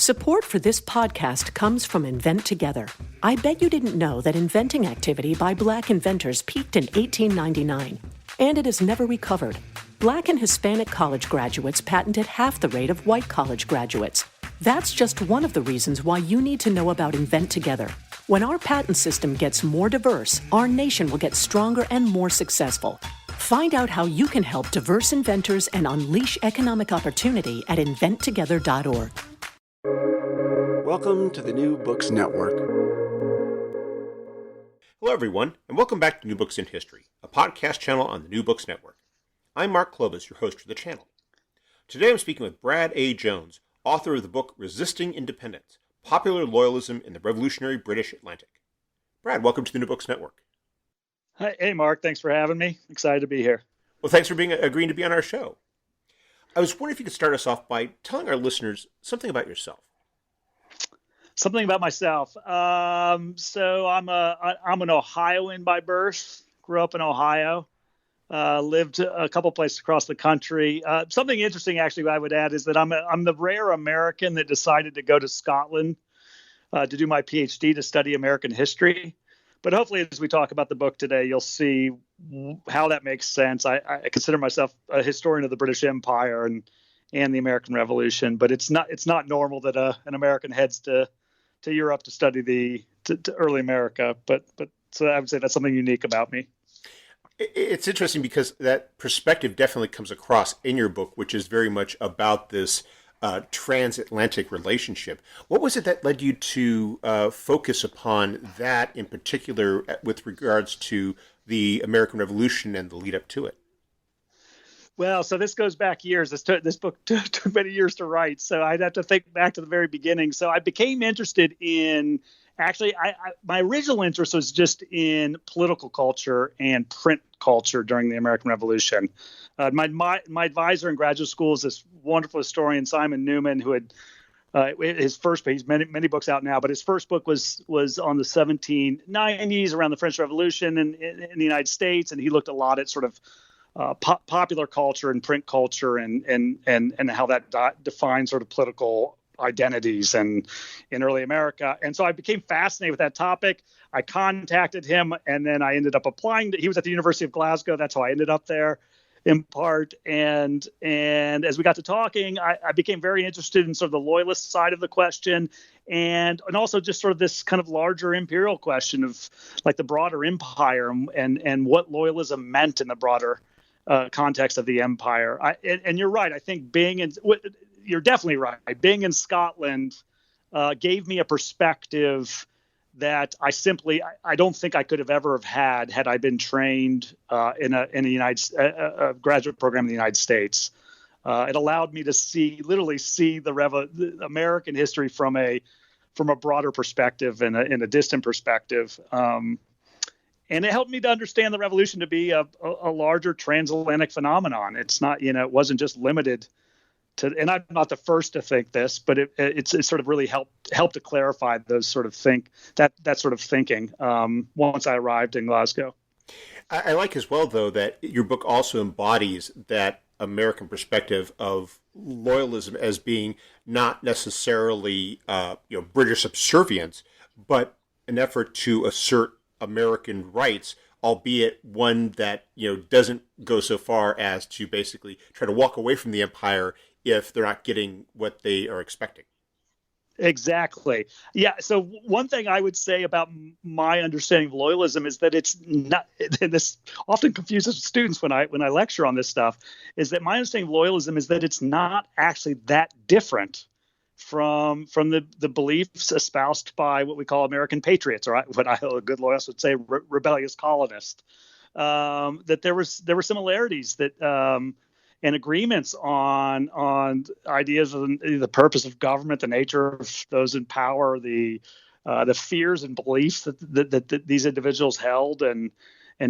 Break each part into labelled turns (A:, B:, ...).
A: Support for this podcast comes from Invent Together. I bet you didn't know that inventing activity by Black inventors peaked in 1899, and it has never recovered. Black and Hispanic college graduates patented half the rate of white college graduates. That's just one of the reasons why you need to know about Invent Together. When our patent system gets more diverse, our nation will get stronger and more successful. Find out how you can help diverse inventors and unleash economic opportunity at inventtogether.org.
B: Welcome to the New Books Network.
C: Hello, everyone, and welcome back to New Books in History, a podcast channel on the New Books Network. I'm Mark Clovis, your host for the channel. Today I'm speaking with Brad A. Jones, author of the book Resisting Independence, Popular Loyalism in the Revolutionary British Atlantic. Brad, welcome to the New Books Network.
D: Hi, hey, Mark. Thanks for having me. Excited to be here.
C: Well, thanks for agreeing to be on our show. I was wondering if you could start us off by telling our listeners something about yourself.
D: Something about myself. So I'm an Ohioan by birth. Grew up in Ohio. Lived a couple places across the country. Something interesting, actually, I would add is that I'm the rare American that decided to go to Scotland to do my PhD to study American history. But hopefully, as we talk about the book today, you'll see how that makes sense. I consider myself a historian of the British Empire and the American Revolution, but it's not normal that an American heads to Europe to study to early America. But so I would say that's something unique about me.
C: It's interesting because that perspective definitely comes across in your book, which is very much about this transatlantic relationship. What was it that led you to focus upon that in particular with regards to the American Revolution and the lead up to it?
D: Well, so this goes back years. This book took many years to write, so I'd have to think back to the very beginning. So I became interested in, actually, my original interest was just in political culture and print culture during the American Revolution. My advisor in graduate school is this wonderful historian, Simon Newman, who had his first book, he's many books out now, but his first book was on the 1790s, around the French Revolution in the United States, and he looked a lot at sort of popular culture and print culture and how that defines sort of political identities and in early America. And so I became fascinated with that topic. I contacted him, and then I ended up applying. He was at the University of Glasgow. That's how I ended up there in part. And as we got to talking, I became very interested in sort of the loyalist side of the question and also just sort of this kind of larger imperial question of like the broader empire and what loyalism meant in the broader context of the empire. And you're right. I think you're definitely right. Being in Scotland gave me a perspective that I don't think I could have ever had I been trained in a graduate program in the United States. It allowed me to literally see the American history from a broader perspective and in a distant perspective. And it helped me to understand the revolution to be a larger transatlantic phenomenon. It's not, it wasn't just limited to, and I'm not the first to think this, but it sort of really helped to clarify those sort of that sort of thinking once I arrived in Glasgow.
C: I like as well, though, that your book also embodies that American perspective of loyalism as being not necessarily British subservience, but an effort to assert American rights, albeit one that doesn't go so far as to basically try to walk away from the empire if they're not getting what they are expecting.
D: Exactly. Yeah. So one thing I would say about my understanding of loyalism is that it's not, and this often confuses students when I lecture on this stuff, is that my understanding of loyalism is that it's not actually that different from the beliefs espoused by what we call American patriots, or what a good loyalist would say, rebellious colonists. That there were similarities that and agreements on ideas of the purpose of government, the nature of those in power, the fears and beliefs that these individuals held and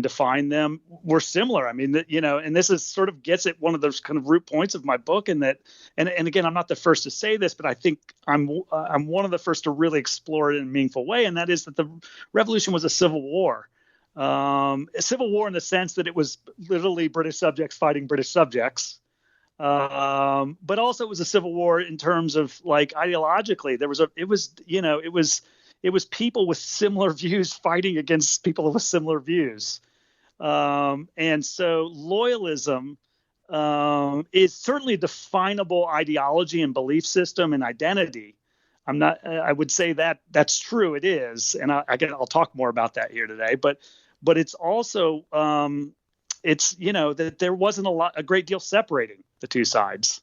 D: define them were similar. I mean, and this is sort of gets at one of those kind of root points of my book, and again, I'm not the first to say this, but I think I'm one of the first to really explore it in a meaningful way, and that is that the revolution was a civil war. A civil war in the sense that it was literally British subjects fighting British subjects, But also it was a civil war in terms of like ideologically. It was people with similar views fighting against people with similar views. And so loyalism is certainly a definable ideology and belief system and identity. I would say that that's true. It is. And I'll talk more about that here today, but it's also, that there wasn't a great deal separating the two sides.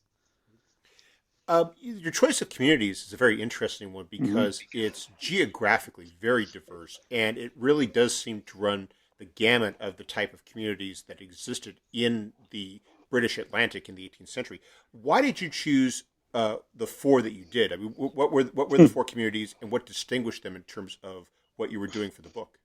C: Your choice of communities is a very interesting one because it's geographically very diverse, and it really does seem to run the gamut of the type of communities that existed in the British Atlantic in the 18th century. Why did you choose the four that you did? I mean, what were the four communities, and what distinguished them in terms of what you were doing for the book?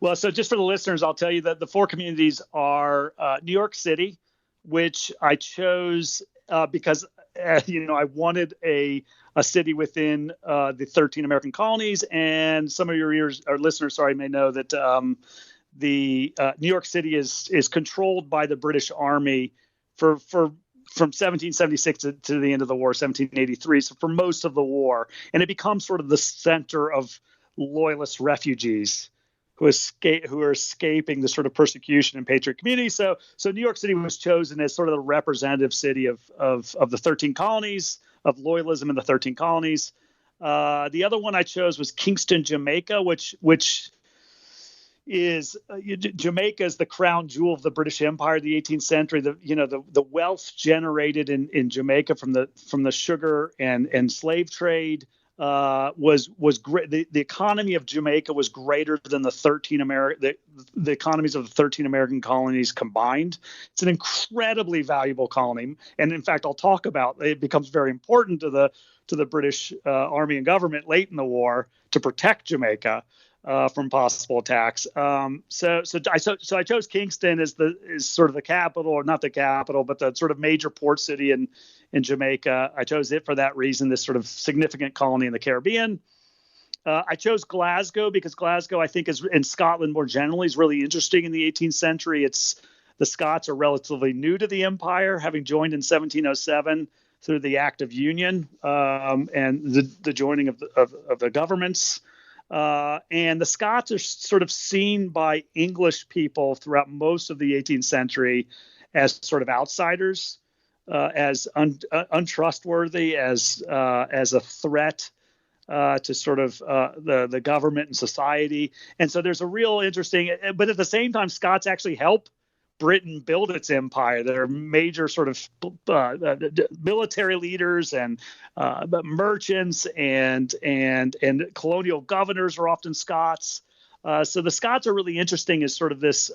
D: Well, so just for the listeners, I'll tell you that the four communities are New York City, which I chose because I wanted a city within the 13 American colonies, and some of your listeners, may know that the New York City is controlled by the British Army from 1776 to the end of the war, 1783. So for most of the war, and it becomes sort of the center of loyalist refugees who are escaping the sort of persecution in patriot communities. So New York City was chosen as sort of the representative city of the 13 colonies, of loyalism in the 13 colonies. The other one I chose was Kingston, Jamaica, which is Jamaica is the crown jewel of the British Empire of the 18th century. The wealth generated in Jamaica from the sugar and slave trade was great. The economy of Jamaica was greater than the economies of the 13 American colonies combined. It's an incredibly valuable colony, and in fact, I'll talk about it becomes very important to the British Army and government late in the war to protect Jamaica from possible attacks. So I chose Kingston as sort of the capital, or not the capital, but the sort of major port city in Jamaica. I chose it for that reason, this sort of significant colony in the Caribbean. I chose Glasgow because Glasgow, I think, is in Scotland more generally, is really interesting in the 18th century. The Scots are relatively new to the empire, having joined in 1707 through the Act of Union and the joining of the governments. And the Scots are sort of seen by English people throughout most of the 18th century as sort of outsiders, as untrustworthy, as a threat to sort of the government and society. And so there's a real interesting, but at the same time, Scots actually help Britain build its empire. There are major sort of military leaders and merchants and colonial governors are often Scots. So the Scots are really interesting as sort of this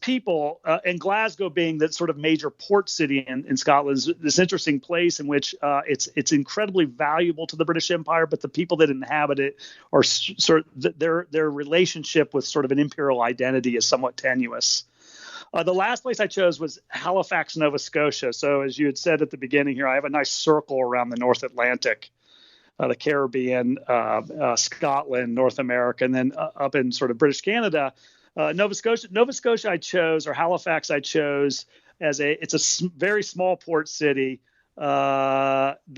D: people, and Glasgow being that sort of major port city in Scotland is this interesting place in which it's incredibly valuable to the British Empire, but the people that inhabit it are sort of their relationship with sort of an imperial identity is somewhat tenuous. The last place I chose was Halifax, Nova Scotia. So as you had said at the beginning here, I have a nice circle around the North Atlantic, the Caribbean, Scotland, North America, and then up in sort of British Canada. Nova Scotia I chose, or Halifax I chose it's a very small port city that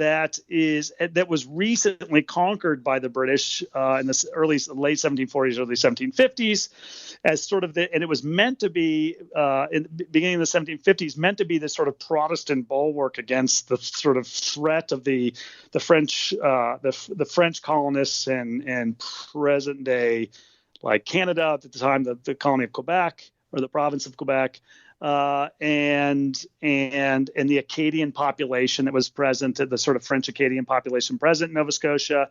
D: was recently conquered by the British in the late 1740s, early 1750s, as sort of and it was meant to be in the beginning of the 1750s, meant to be this sort of Protestant bulwark against the sort of threat of the French colonists and present day, like Canada at the time, the colony of Quebec, or the province of Quebec, and the Acadian population that was present, the sort of French Acadian population present in Nova Scotia.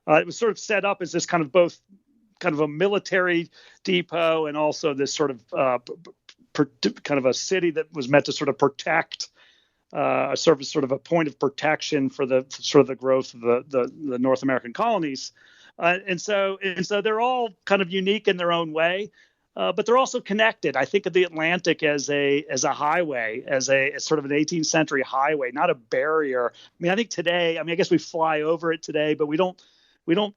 D: It was sort of set up as this kind of a military depot, and also this sort of kind of a city that was meant to sort of protect, serve as sort of a point of protection for the sort of the growth of the North American colonies. And so they're all kind of unique in their own way, but they're also connected. I think of the Atlantic as a highway, as sort of an 18th century highway, not a barrier. I mean, I think today, I guess we fly over it today, but we don't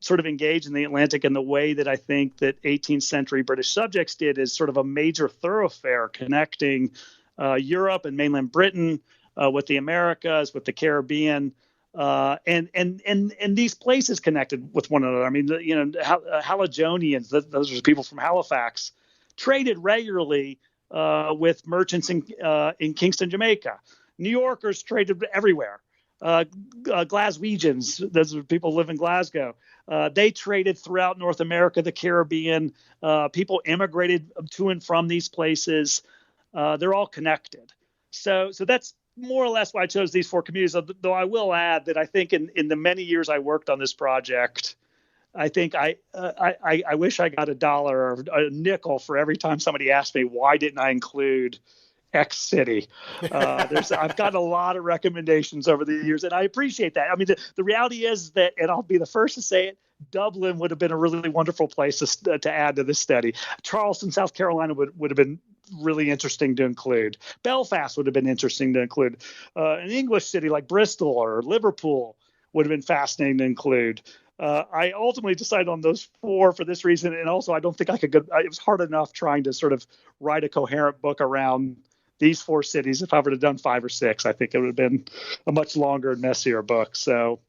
D: sort of engage in the Atlantic in the way that I think that 18th century British subjects did, as sort of a major thoroughfare connecting Europe and mainland Britain, with the Americas, with the Caribbean, and these places connected with one another. I mean, Haligonians, those are people from Halifax, traded regularly with merchants in Kingston, Jamaica. New Yorkers traded everywhere. Glaswegians, those are people who live in Glasgow. They traded throughout North America, the Caribbean. People immigrated to and from these places. They're all connected. So that's more or less why I chose these four communities, though I will add that I think in the many years I worked on this project, I think I wish I got $1 or a nickel for every time somebody asked me, why didn't I include X city? I've gotten a lot of recommendations over the years, and I appreciate that. I mean, the reality is that, and I'll be the first to say it, Dublin would have been a really wonderful place to add to this study. Charleston, South Carolina would have been really interesting to include. Belfast would have been interesting to include. An English city like Bristol or Liverpool would have been fascinating to include. I ultimately decided on those four for this reason, and also I don't think I could go. It was hard enough trying to sort of write a coherent book around these four cities. If I would have done 5 or 6, I think it would have been a much longer and messier book. So.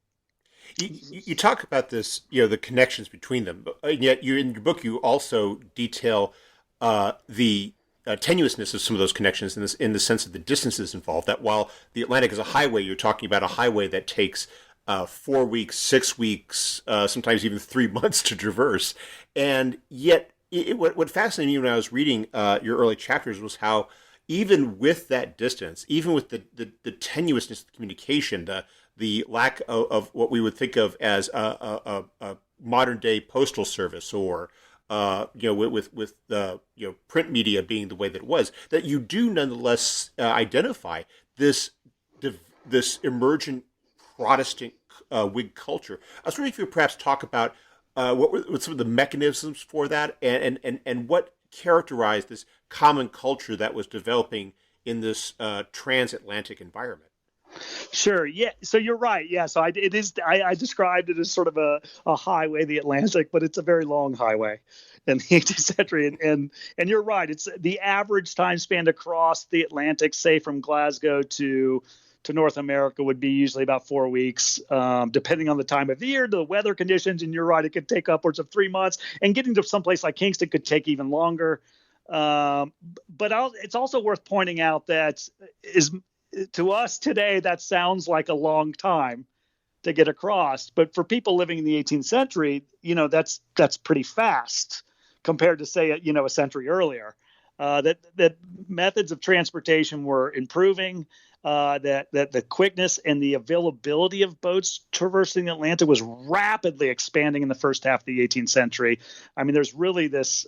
C: You talk about this, the connections between them, and yet in your book you also detail the tenuousness of some of those connections in the sense of the distances involved. That while the Atlantic is a highway, you're talking about a highway that takes 4 weeks, 6 weeks, sometimes even 3 months to traverse. And yet, what fascinated me when I was reading your early chapters was how even with that distance, even with the tenuousness of the communication, the lack of what we would think of as a modern day postal service, or with print media being the way that it was, that you do nonetheless identify this emergent Protestant Whig culture. I was wondering if you could perhaps talk about what some of the mechanisms for that, and what characterized this common culture that was developing in this transatlantic environment.
D: Sure. Yeah. So you're right. Yeah. So I described it as sort of a highway, the Atlantic, but it's a very long highway in the 18th century. And you're right. It's the average time span to cross the Atlantic, say from Glasgow to North America, would be usually about 4 weeks, depending on the time of the year, the weather conditions. And you're right. It could take upwards of 3 months, and getting to someplace like Kingston could take even longer. But it's also worth pointing out that to us today, that sounds like a long time to get across. But for people living in the 18th century, that's pretty fast compared to, say, a century earlier. That methods of transportation were improving, that the quickness and the availability of boats traversing the Atlantic was rapidly expanding in the first half of the 18th century. I mean, there's really this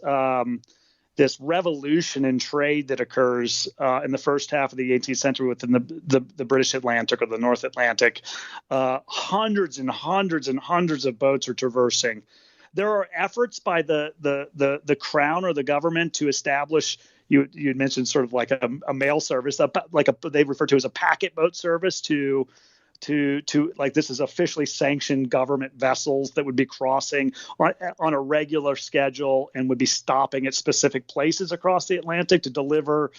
D: revolution in trade that occurs in the first half of the 18th century within the British Atlantic or the North Atlantic. Hundreds and hundreds and hundreds of boats are traversing. There are efforts by the crown or the government to establish. You had mentioned sort of like a mail service, they refer to as a packet boat service to like, this is officially sanctioned government vessels that would be crossing on a regular schedule and would be stopping at specific places across the Atlantic to deliver,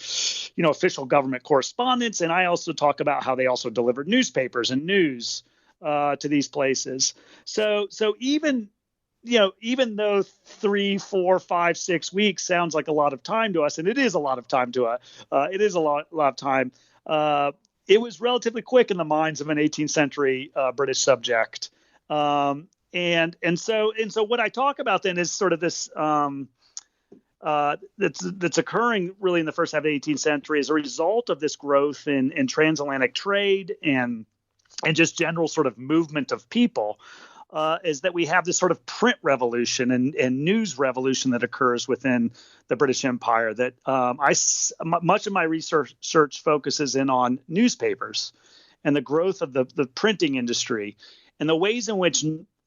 D: official government correspondence. And I also talk about how they also delivered newspapers and news to these places. So even though 3, 4, 5, 6 weeks sounds like a lot of time to us, and it is a lot of time to us, it was relatively quick in the minds of an 18th century British subject. And so what I talk about then is sort of this that's occurring really in the first half of the 18th century as a result of this growth in transatlantic trade and just general sort of movement of people. Is that we have this sort of print revolution and news revolution that occurs within the British Empire. That much of my research focuses in on newspapers and the growth of the printing industry and the ways in which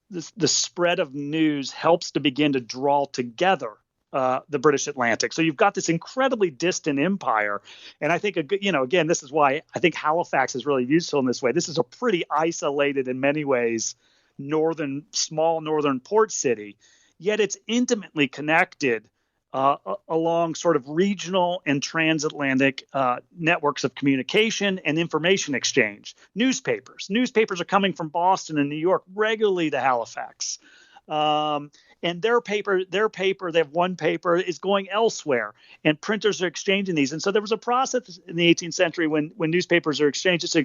D: the spread of news helps to begin to draw together the British Atlantic. So you've got this incredibly distant empire. And I think, again, this is why I think Halifax is really useful in this way. This is a pretty isolated in many ways small northern port city, yet it's intimately connected along sort of regional and transatlantic networks of communication and information exchange. Newspapers are coming from Boston and New York regularly to Halifax. And their paper, they have one paper, is going elsewhere, and printers are exchanging these. And so there was a process in the 18th century when newspapers are exchanged. Just to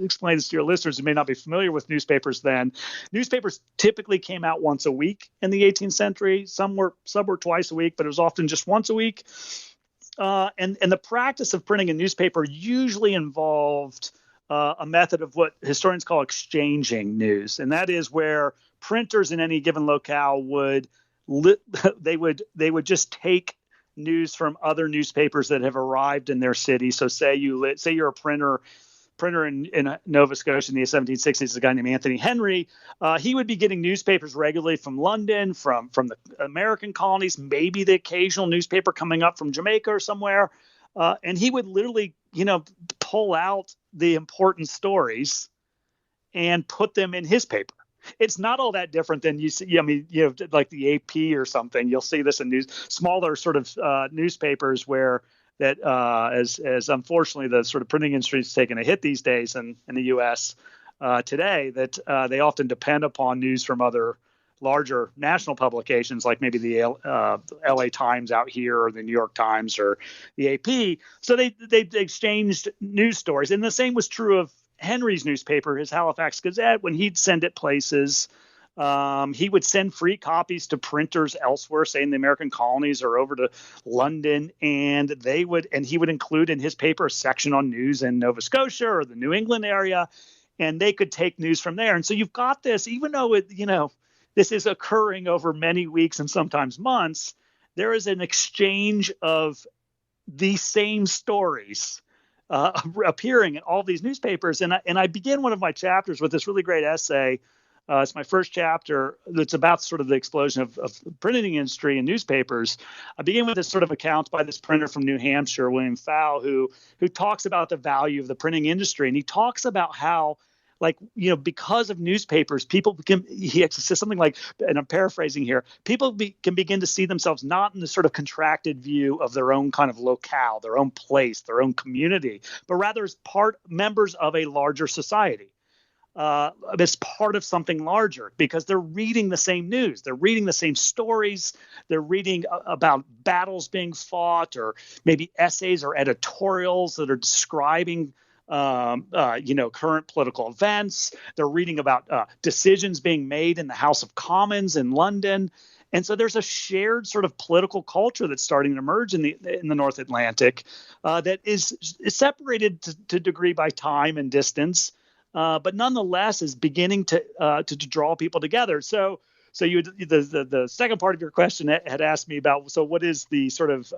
D: explain this to your listeners who may not be familiar with newspapers then, newspapers typically came out once a week in the 18th century. Some were twice a week, but it was often just once a week. And the practice of printing a newspaper usually involved a method of what historians call exchanging news, and that is where printers in any given locale would just take news from other newspapers that have arrived in their city. So say you're a printer in Nova Scotia in the 1760s, a guy named Anthony Henry. He would be getting newspapers regularly from London, from the American colonies, maybe the occasional newspaper coming up from Jamaica or somewhere. And he would literally, pull out the important stories and put them in his paper. It's not all that different than you see. I mean, like the AP or something. You'll see this in smaller sort of newspapers where that, as unfortunately the sort of printing industry is taking a hit these days in the U.S. Today, that they often depend upon news from other larger national publications, like maybe the L.A. Times out here, or the New York Times, or the AP. So they exchanged news stories, and the same was true of Henry's newspaper, his Halifax Gazette. When he'd send it places, he would send free copies to printers elsewhere, say in the American colonies or over to London, and he would include in his paper a section on news in Nova Scotia or the New England area, and they could take news from there. And so you've got this, even though this is occurring over many weeks and sometimes months, there is an exchange of these same stories appearing in all these newspapers. And I begin one of my chapters with this really great essay. It's my first chapter that's about sort of the explosion of the printing industry and newspapers. I begin with this sort of account by this printer from New Hampshire, William Fow, who talks about the value of the printing industry. And he talks about how, because of newspapers, he says something like, and I'm paraphrasing here, people can begin to see themselves not in the sort of contracted view of their own kind of locale, their own place, their own community, but rather as members of a larger society, as part of something larger, because they're reading the same news, they're reading the same stories, they're reading about battles being fought, or maybe essays or editorials that are describing current political events. They're reading about decisions being made in the House of Commons in London. And so there's a shared sort of political culture that's starting to emerge in the North Atlantic that is separated to degree by time and distance, but nonetheless is beginning to draw people together. So the second part of your question had asked me about, so what is the sort of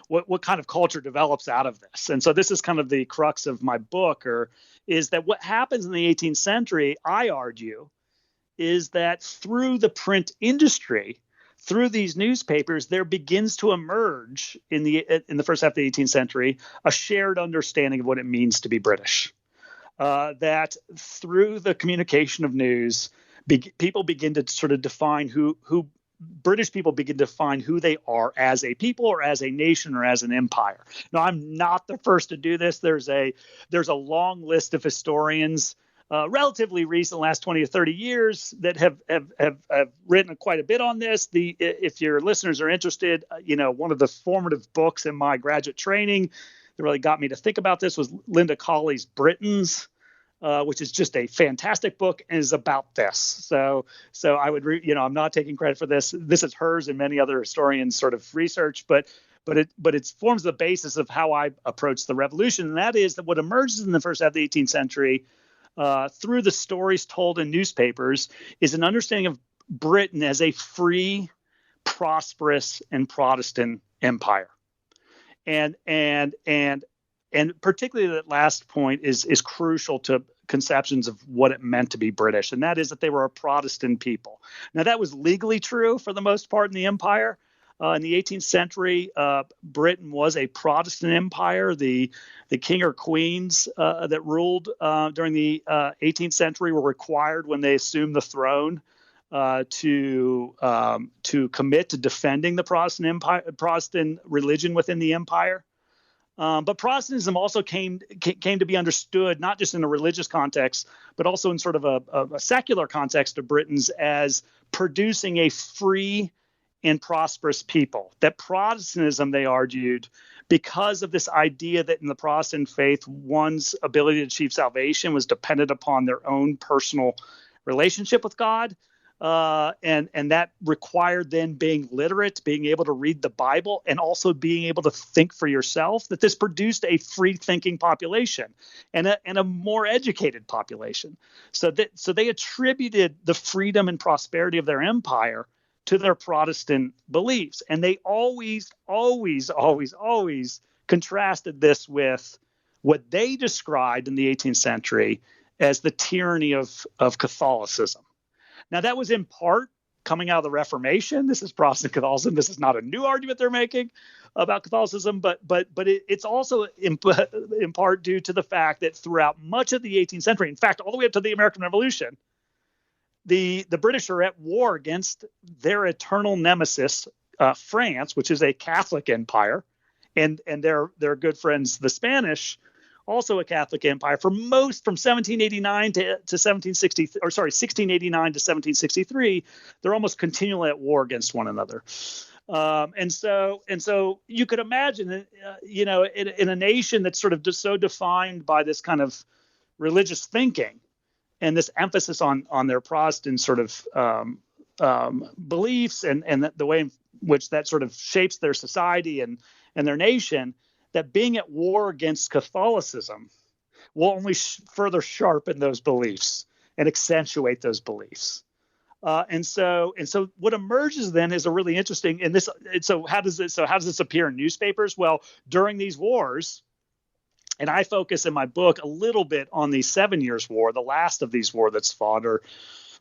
D: what kind of culture develops out of this? And so this is kind of the crux of my book, is that what happens in the 18th century, I argue, is that through the print industry, through these newspapers, there begins to emerge in the first half of the 18th century a shared understanding of what it means to be British. That through the communication of news, people begin to sort of define who British people begin to define who they are as a people, or as a nation, or as an empire. Now, I'm not the first to do this. There's a long list of historians, relatively recent, last 20 or 30 years, that have written quite a bit on this. If your listeners are interested, one of the formative books in my graduate training that really got me to think about this was Linda Colley's Britons, which is just a fantastic book and is about this. So I would, I'm not taking credit for this. This is hers and many other historians' sort of research, but it forms the basis of how I approach the revolution. And that is that what emerges in the first half of the 18th century through the stories told in newspapers is an understanding of Britain as a free, prosperous, and Protestant empire. And particularly that last point is crucial to conceptions of what it meant to be British, and that is that they were a Protestant people. Now, that was legally true for the most part in the empire. In the 18th century, Britain was a Protestant empire. The king or queens that ruled during the 18th century were required, when they assumed the throne, to commit to defending the Protestant religion within the empire. But Protestantism also came to be understood not just in a religious context, but also in sort of a secular context of Britons as producing a free and prosperous people. That Protestantism, they argued, because of this idea that in the Protestant faith, one's ability to achieve salvation was dependent upon their own personal relationship with God. And that required then being literate, being able to read the Bible, and also being able to think for yourself, that this produced a free-thinking population and a more educated population. So they attributed the freedom and prosperity of their empire to their Protestant beliefs. And they always contrasted this with what they described in the 18th century as the tyranny of Catholicism. Now, that was in part coming out of the Reformation. This is Protestant Catholicism. This is not a new argument they're making about Catholicism, but it's also in part due to the fact that throughout much of the 18th century, in fact, all the way up to the American Revolution, the British are at war against their eternal nemesis, France, which is a Catholic empire, and their good friends, the Spanish, also a Catholic empire, from 1789 to 1760, or sorry, 1689 to 1763, they're almost continually at war against one another. And so you could imagine, in a nation that's sort of just so defined by this kind of religious thinking and this emphasis on their Protestant sort of beliefs and the way in which that sort of shapes their society and their nation, that being at war against Catholicism will only further sharpen those beliefs and accentuate those beliefs. And so what emerges then is a really interesting, and this. So how does this appear in newspapers? Well, during these wars, and I focus in my book a little bit on the 7 Years' War, the last of these war that's fought, or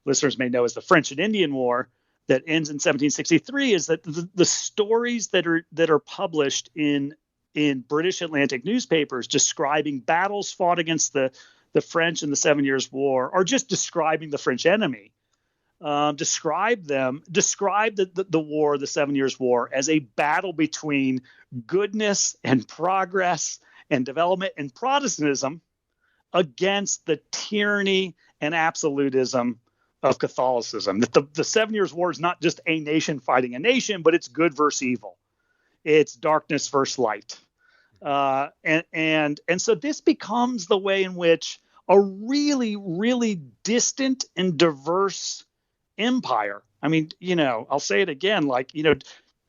D: listeners may know as the French and Indian War, that ends in 1763. Is that the stories that are published in British Atlantic newspapers describing battles fought against the French in the 7 Years' War, or just describing the French enemy, describe the war, the 7 Years' War, as a battle between goodness and progress and development and Protestantism against the tyranny and absolutism of Catholicism. That the 7 Years' War is not just a nation fighting a nation, but it's good versus evil. It's darkness versus light. And so this becomes the way in which a really, really distant and diverse empire. I mean, I'll say it again,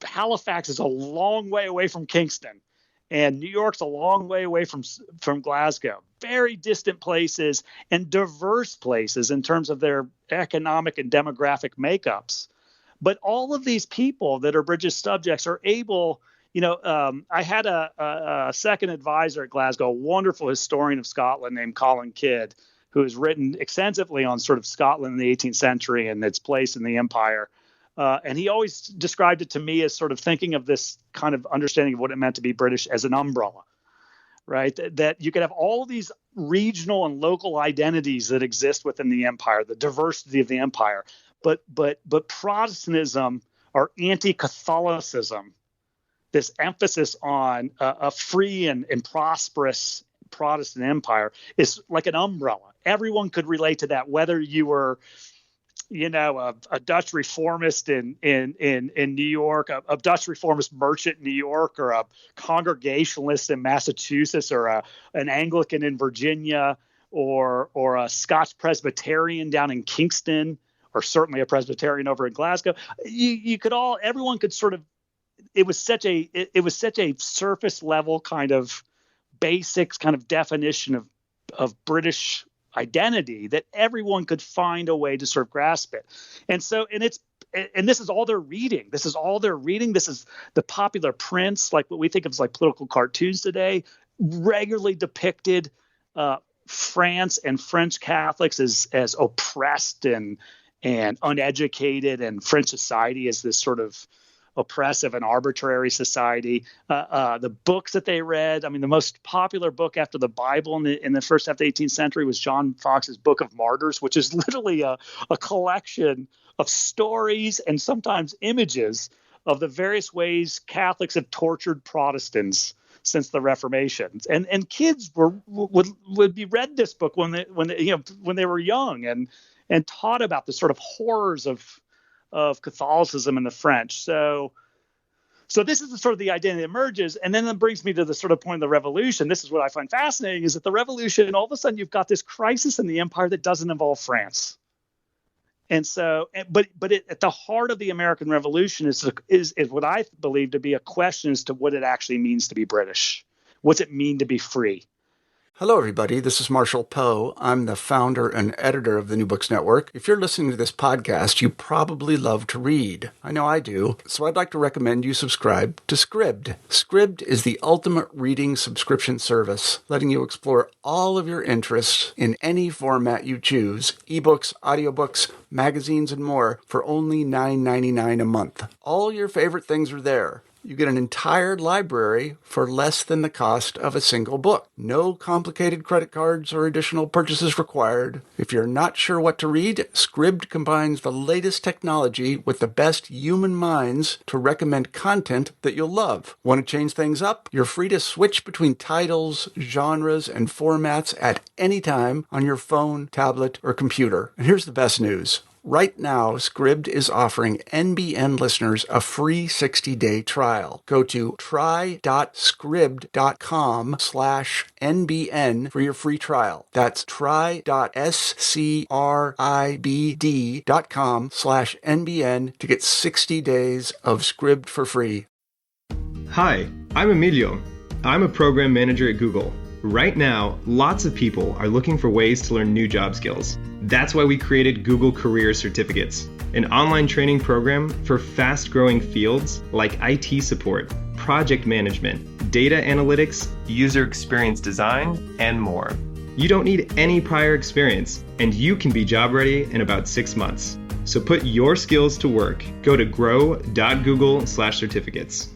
D: Halifax is a long way away from Kingston, and New York's a long way away from Glasgow. Very distant places and diverse places in terms of their economic and demographic makeups. But all of these people that are British subjects are able. I had a second advisor at Glasgow, a wonderful historian of Scotland named Colin Kidd, who has written extensively on sort of Scotland in the 18th century and its place in the empire. And he always described it to me as sort of thinking of this kind of understanding of what it meant to be British as an umbrella, right? That you could have all of these regional and local identities that exist within the empire, the diversity of the empire, but Protestantism or anti-Catholicism, this emphasis on a free and prosperous Protestant empire, is like an umbrella. Everyone could relate to that, whether you were, a Dutch reformist in New York, a Dutch reformist merchant in New York, or a Congregationalist in Massachusetts, or an Anglican in Virginia, or a Scotch Presbyterian down in Kingston, or certainly a Presbyterian over in Glasgow. Everyone could sort of. It was such a surface level kind of basics kind of definition of British identity that everyone could find a way to sort of grasp it. And this is all they're reading. This is the popular prints, like what we think of as like political cartoons today, regularly depicted France and French Catholics as oppressed and uneducated, and French society as this sort of oppressive and arbitrary society. The books that they read, I mean, the most popular book after the Bible in the first half of the 18th century was John Fox's Book of Martyrs, which is literally a collection of stories and sometimes images of the various ways Catholics have tortured Protestants since the Reformation. And kids would be read this book when they were young and taught about the sort of horrors of Catholicism in the French. So this is the sort of the identity that emerges. And then that brings me to the sort of point of the revolution. This is what I find fascinating, is that the revolution, all of a sudden you've got this crisis in the empire that doesn't involve France. And so, but at the heart of the American Revolution is what I believe to be a question as to what it actually means to be British. What's it mean to be free?
B: Hello, everybody. This is Marshall Poe. I'm the founder and editor of the New Books Network. If you're listening to this podcast, you probably love to read. I know I do. So I'd like to recommend you subscribe to Scribd. Scribd is the ultimate reading subscription service, letting you explore all of your interests in any format you choose: ebooks, audiobooks, magazines, and more for only $9.99 a month. All your favorite things are there. You get an entire library for less than the cost of a single book. No complicated credit cards or additional purchases required. If you're not sure what to read, Scribd combines the latest technology with the best human minds to recommend content that you'll love. Want to change things up? You're free to switch between titles, genres, and formats at any time on your phone, tablet, or computer. And here's the best news. Right now, Scribd is offering NBN listeners a free 60-day trial. Go to try.scribd.com/NBN for your free trial. That's try.scribd.com/NBN to get 60 days of Scribd for free.
E: Hi, I'm Emilio. I'm a program manager at Google. Right now, lots of people are looking for ways to learn new job skills. That's why we created Google Career Certificates, an online training program for fast-growing fields like IT support, project management, data analytics, user experience design, and more. You don't need any prior experience, and you can be job ready in about 6 months. So put your skills to work. Go to grow.google/certificates.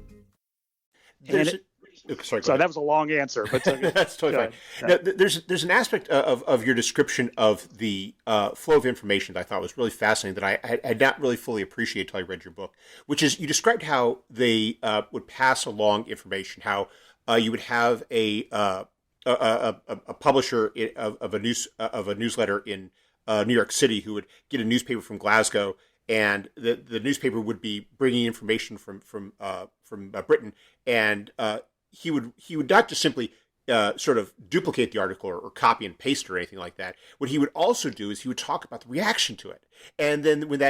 D: Sorry, that was a long answer, but
C: that's totally fine. Now, there's an aspect of your description of the flow of information that I thought was really fascinating that I had not really fully appreciated until I read your book, which is you described how they would pass along information, how you would have a publisher of a newsletter in New York City who would get a newspaper from Glasgow, and the newspaper would be bringing information from Britain, and he would not just simply sort of duplicate the article or copy and paste or anything like that. What he would also do is he would talk about the reaction to it. And then when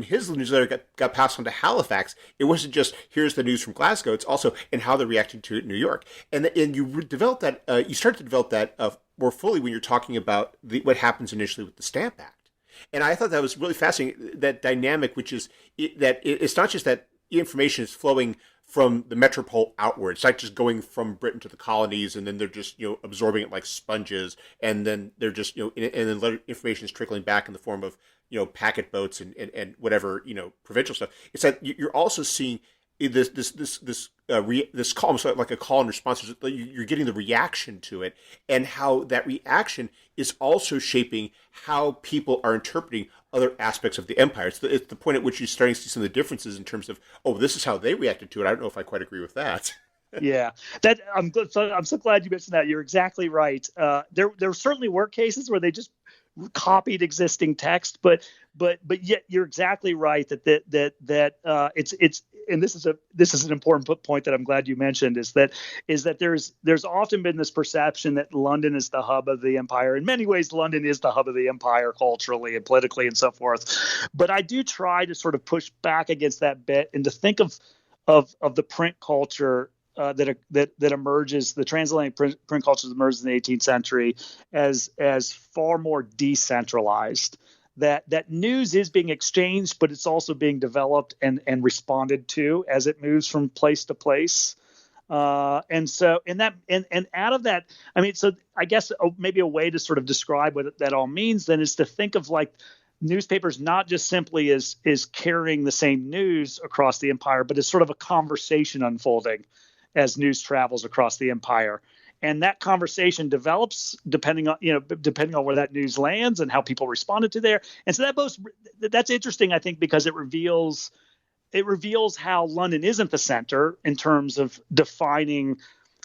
C: his newsletter got passed on to Halifax, it wasn't just here's the news from Glasgow. It's also and how they're reacting to it in New York. And you develop that. You start to develop that more fully when you're talking about what happens initially with the Stamp Act. And I thought that was really fascinating, that dynamic, which is that it's not just that information is flowing from the metropole outwards. It's not just going from Britain to the colonies, and then they're just absorbing it like sponges, and then they're just and then information is trickling back in the form of packet boats and whatever provincial stuff. It's that you're also seeing this column, so like a call and response. You're getting the reaction to it, and how that reaction is also shaping how people are interpreting other aspects of the empire. It's the point at which you're starting to see some of the differences in terms of, this is how they reacted to it. I don't know if I quite agree with that.
D: Yeah, I'm so glad you mentioned that. You're exactly right. There certainly were cases where they just copied existing text, but yet you're exactly right that it's and this is an important point that I'm glad you mentioned, is that there's often been this perception that London is the hub of the empire. In many ways, London is the hub of the empire culturally and politically and so forth. But I do try to sort of push back against that bit and to think of the print culture that emerges, the transatlantic print culture that emerges in the 18th century as far more decentralized. That news is being exchanged, but it's also being developed and responded to as it moves from place to place. And out of that, I mean, so I guess maybe a way to sort of describe what that all means then is to think of like newspapers not just simply is carrying the same news across the empire, but is sort of a conversation unfolding as news travels across the empire. And that conversation develops depending on where that news lands and how people responded to there. And so that's interesting, I think, because it reveals how London isn't the center in terms of defining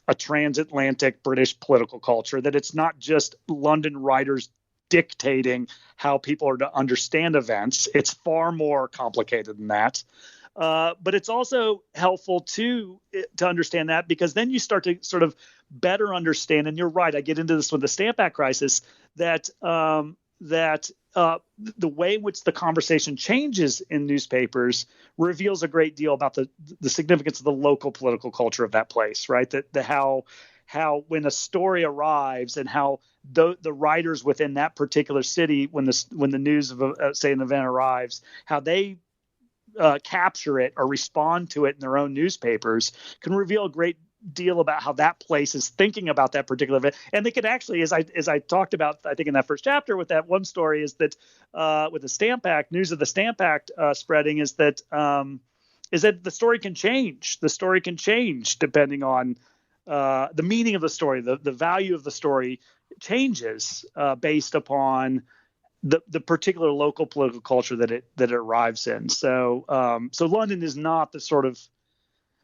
D: a transatlantic British political culture, that it's not just London writers dictating how people are to understand events. It's far more complicated than that. But it's also helpful to understand that, because then you start to sort of better understand. And you're right, I get into this with the Stamp Act crisis, that the way in which the conversation changes in newspapers reveals a great deal about the significance of the local political culture of that place, right? That how when a story arrives and how the writers within that particular city, when the news of say an event arrives, how they capture it or respond to it in their own newspapers can reveal a great deal about how that place is thinking about that particular event. And they could actually, as I talked about, I think in that first chapter with that one story, is that with the Stamp Act, news of the Stamp Act spreading, is that the story can change. The story can change depending on the meaning of the story. The value of the story changes based upon the particular local political culture that it arrives in. So London is not the sort of,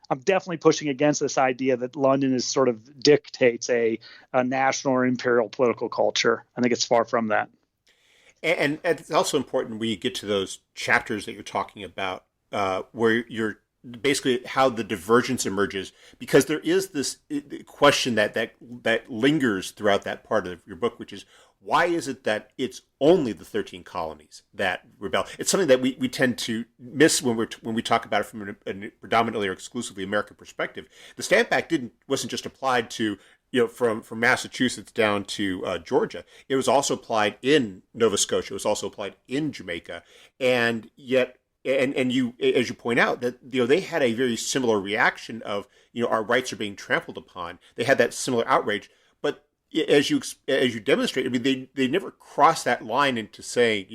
D: I'm definitely pushing against this idea that London is sort of dictates a national or imperial political culture. I think it's far from that.
C: And it's also important when you get to those chapters that you're talking about, where you're basically how the divergence emerges, because there is this question that lingers throughout that part of your book, which is, why is it that it's only the 13 colonies that rebel? It's something that we tend to miss when we talk about it from a predominantly or exclusively American perspective. The Stamp Act wasn't just applied to, from Massachusetts down to Georgia. It was also applied in Nova Scotia. It was also applied in Jamaica, and yet. And you, as you point out, that they had a very similar reaction of our rights are being trampled upon. They had that similar outrage, but as you demonstrate, I mean, they never crossed that line into saying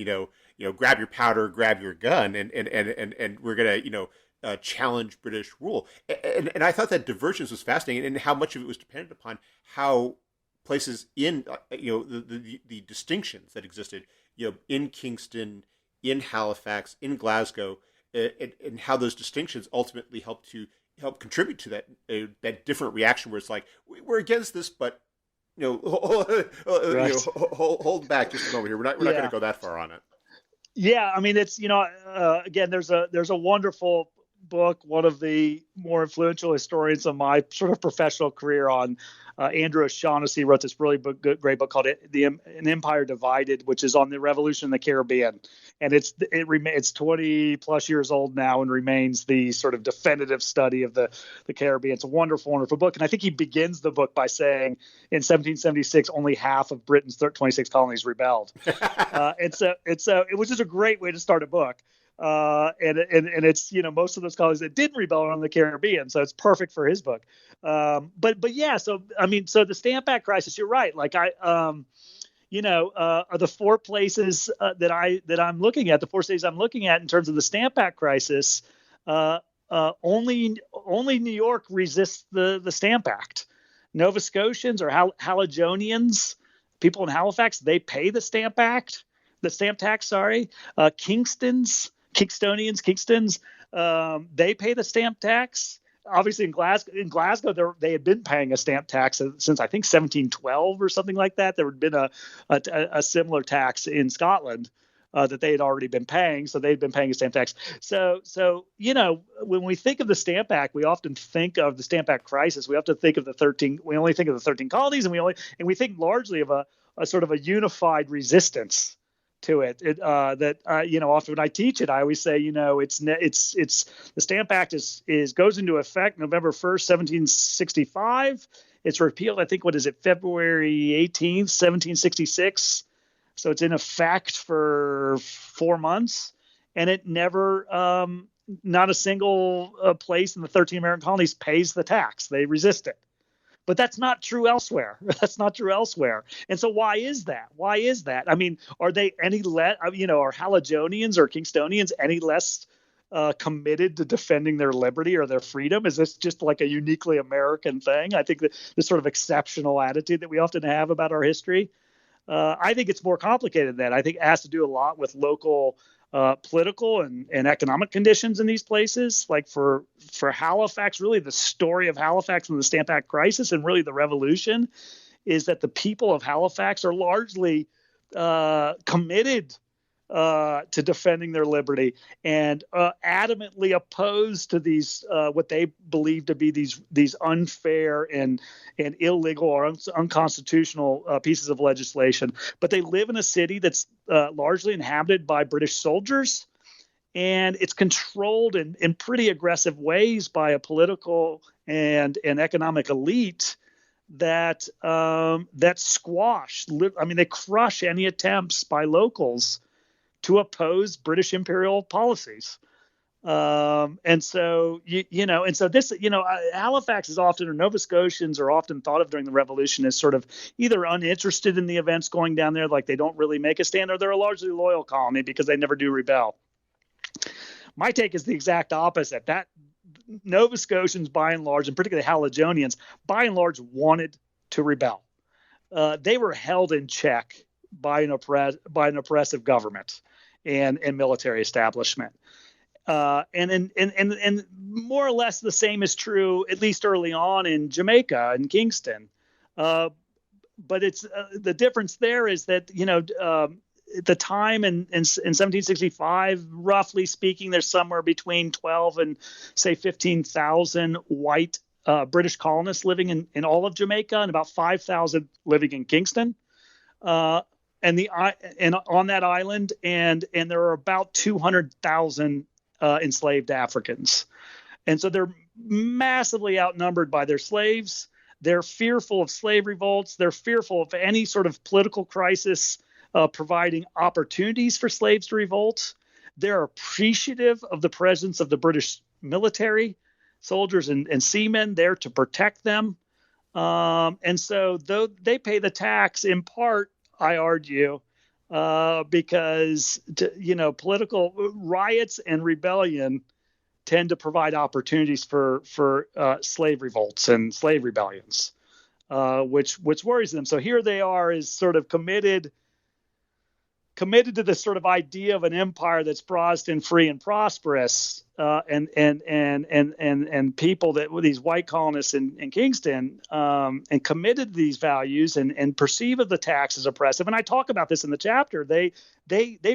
C: grab your powder, grab your gun, and we're gonna challenge British rule. And I thought that divergence was fascinating, and how much of it was dependent upon how places in the distinctions that existed in Kingston, in Halifax, in Glasgow, and how those distinctions ultimately help contribute to that different reaction, where it's like, we're against this, but hold back just a moment here. We're not going to go that far on it.
D: Yeah, I mean, it's again, there's a wonderful book, one of the more influential historians of my sort of professional career, on Andrew O'Shaughnessy, wrote this really great book called An Empire Divided, which is on the revolution in the Caribbean. And it's 20 plus years old now and remains the sort of definitive study of the Caribbean. It's a wonderful, wonderful book. And I think he begins the book by saying in 1776, only half of Britain's 26 colonies rebelled. It was just a great way to start a book. And it's, most of those colonies that didn't rebel are on the Caribbean. So it's perfect for his book. But yeah, so, I mean, so the Stamp Act crisis, you're right. Like are the four places that I'm looking at, the four cities I'm looking at in terms of the Stamp Act crisis, only New York resists the Stamp Act. Nova Scotians or Haligonians, people in Halifax, they pay the Stamp tax. Kingstonians, they pay the stamp tax. Obviously, in Glasgow, they had been paying a stamp tax since I think 1712 or something like that. There had been a similar tax in Scotland that they had already been paying, so they'd been paying a stamp tax. So when we think of the Stamp Act, we often think of the Stamp Act crisis. We have to think of the 13. We only think of the 13 colonies, and we think largely of a sort of a unified resistance to it. Often when I teach it, I always say, it's the Stamp Act goes into effect November 1st, 1765. It's repealed, I think, February 18th, 1766. So it's in effect for 4 months, and it never, not a single place in the 13 American colonies pays the tax. They resist it. But that's not true elsewhere. That's not true elsewhere. And so why is that? Why is that? I mean, are they any less, are Haligonians or Kingstonians any less committed to defending their liberty or their freedom? Is this just like a uniquely American thing? I think that this sort of exceptional attitude that we often have about our history, I think it's more complicated than that. I think it has to do a lot with local political and economic conditions in these places. Like for Halifax, really the story of Halifax and the Stamp Act crisis and really the revolution is that the people of Halifax are largely committed to defending their liberty and adamantly opposed to these what they believe to be these unfair and illegal or unconstitutional pieces of legislation. But they live in a city that's largely inhabited by British soldiers, and it's controlled in pretty aggressive ways by a political and economic elite that squash. They crush any attempts by locals to oppose British imperial policies. And so this, Halifax is often, or Nova Scotians are often thought of during the Revolution as sort of either uninterested in the events going down there, like they don't really make a stand, or they're a largely loyal colony because they never do rebel. My take is the exact opposite. That Nova Scotians, by and large, and particularly Haligonians, by and large, wanted to rebel. They were held in check by an oppressive government and military establishment. And more or less the same is true, at least early on, in Jamaica and Kingston. But it's the difference there is that, at the time in 1765, roughly speaking, there's somewhere between 12 and say 15,000 white British colonists living in all of Jamaica, and about 5,000 living in Kingston. And on that island, and there are about 200,000 enslaved Africans, and so they're massively outnumbered by their slaves. They're fearful of slave revolts. They're fearful of any sort of political crisis providing opportunities for slaves to revolt. They're appreciative of the presence of the British military, soldiers and seamen there to protect them. And so though they pay the tax in part, I argue, because political riots and rebellion tend to provide opportunities for slave revolts and slave rebellions, which worries them. So here they are, is sort of committed to this sort of idea of an empire that's Protestant, free, and prosperous, and people that were these white colonists in Kingston, and committed to these values and perceive of the tax as oppressive. And I talk about this in the chapter. They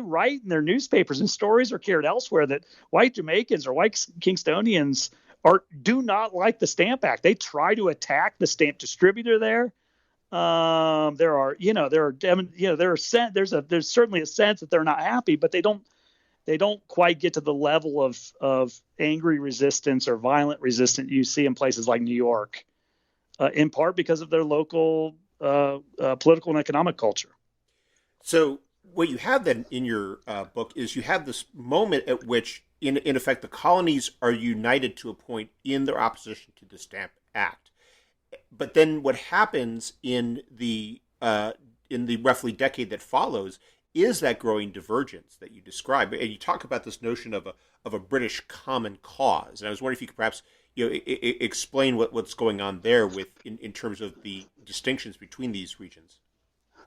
D: write in their newspapers, and stories are carried elsewhere, that white Jamaicans or white Kingstonians do not like the Stamp Act. They try to attack the stamp distributor there. There's certainly a sense that they're not happy, but they don't quite get to the level of angry resistance or violent resistance you see in places like New York, in part because of their local political and economic culture.
C: So what you have then in your book is you have this moment at which, in effect, the colonies are united to a point in their opposition to the Stamp Act. But then what happens in the roughly decade that follows is that growing divergence that you describe. And you talk about this notion of a British common cause. And I was wondering if you could perhaps explain what's going on there in terms of the distinctions between these regions.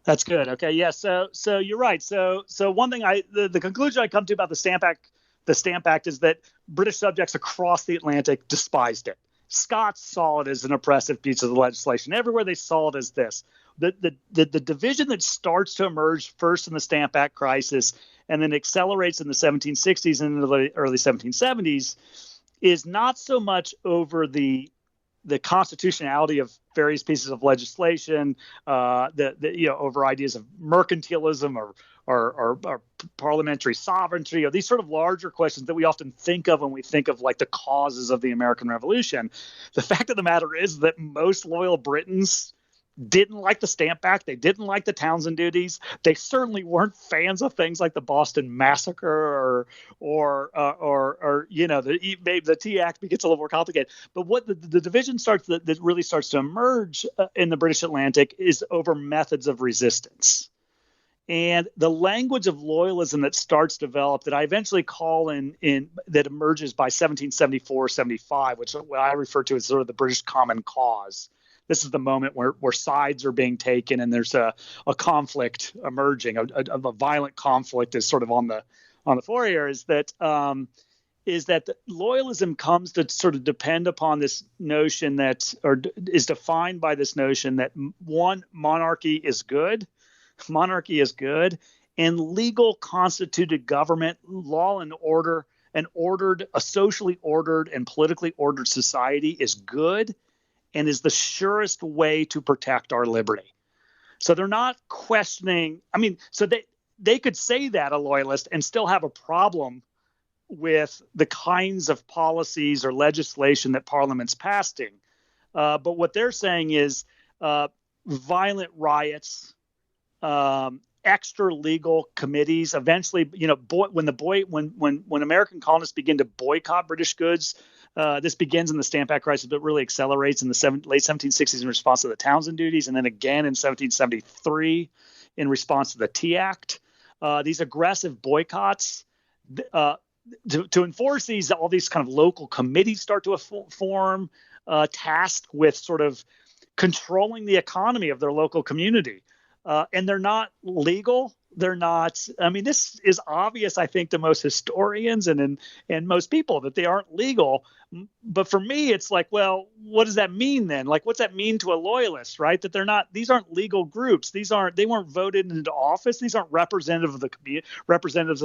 D: That's good. Okay. Yeah. So you're right. So one thing the conclusion I come to about the Stamp Act is that British subjects across the Atlantic despised it. Scots saw it as an oppressive piece of the legislation. Everywhere they saw it as this. The division that starts to emerge first in the Stamp Act crisis and then accelerates in the 1760s and in the early 1770s is not so much over the constitutionality of various pieces of legislation, over ideas of mercantilism or parliamentary sovereignty, or these sort of larger questions that we often think of when we think of like the causes of the American Revolution. The fact of the matter is that most loyal Britons didn't like the Stamp Act. They didn't like the Townsend duties. They certainly weren't fans of things like the Boston Massacre or the Tea Act gets a little more complicated. But what the division that really starts to emerge in the British Atlantic is over methods of resistance. And the language of loyalism that starts to develop, that I eventually call in that emerges by 1774-75, which I refer to as sort of the British Common Cause. This is the moment where sides are being taken and there's a conflict emerging, a violent conflict is sort of on the floor here. Is that loyalism comes to sort of depend upon this notion that, or is defined by this notion that one, monarchy is good, and legal constituted government, law and order, a socially ordered and politically ordered society is good and is the surest way to protect our liberty. So they're not questioning. I mean, so they could say that, a loyalist, and still have a problem with the kinds of policies or legislation that Parliament's passing. But what they're saying is violent riots, extra legal committees. Eventually, when American colonists begin to boycott British goods, this begins in the Stamp Act crisis, but really accelerates in the late 1760s in response to the Townsend duties, and then again in 1773 in response to the Tea Act. These aggressive boycotts, to enforce these, all these kind of local committees start to form, tasked with sort of controlling the economy of their local community. And they're not legal. They're not. I mean, this is obvious, I think, to most historians and most people that they aren't legal. But for me, it's like, well, what does that mean then? Like, what's that mean to a loyalist, right? That they're not. These aren't legal groups. They weren't voted into office. These aren't representatives of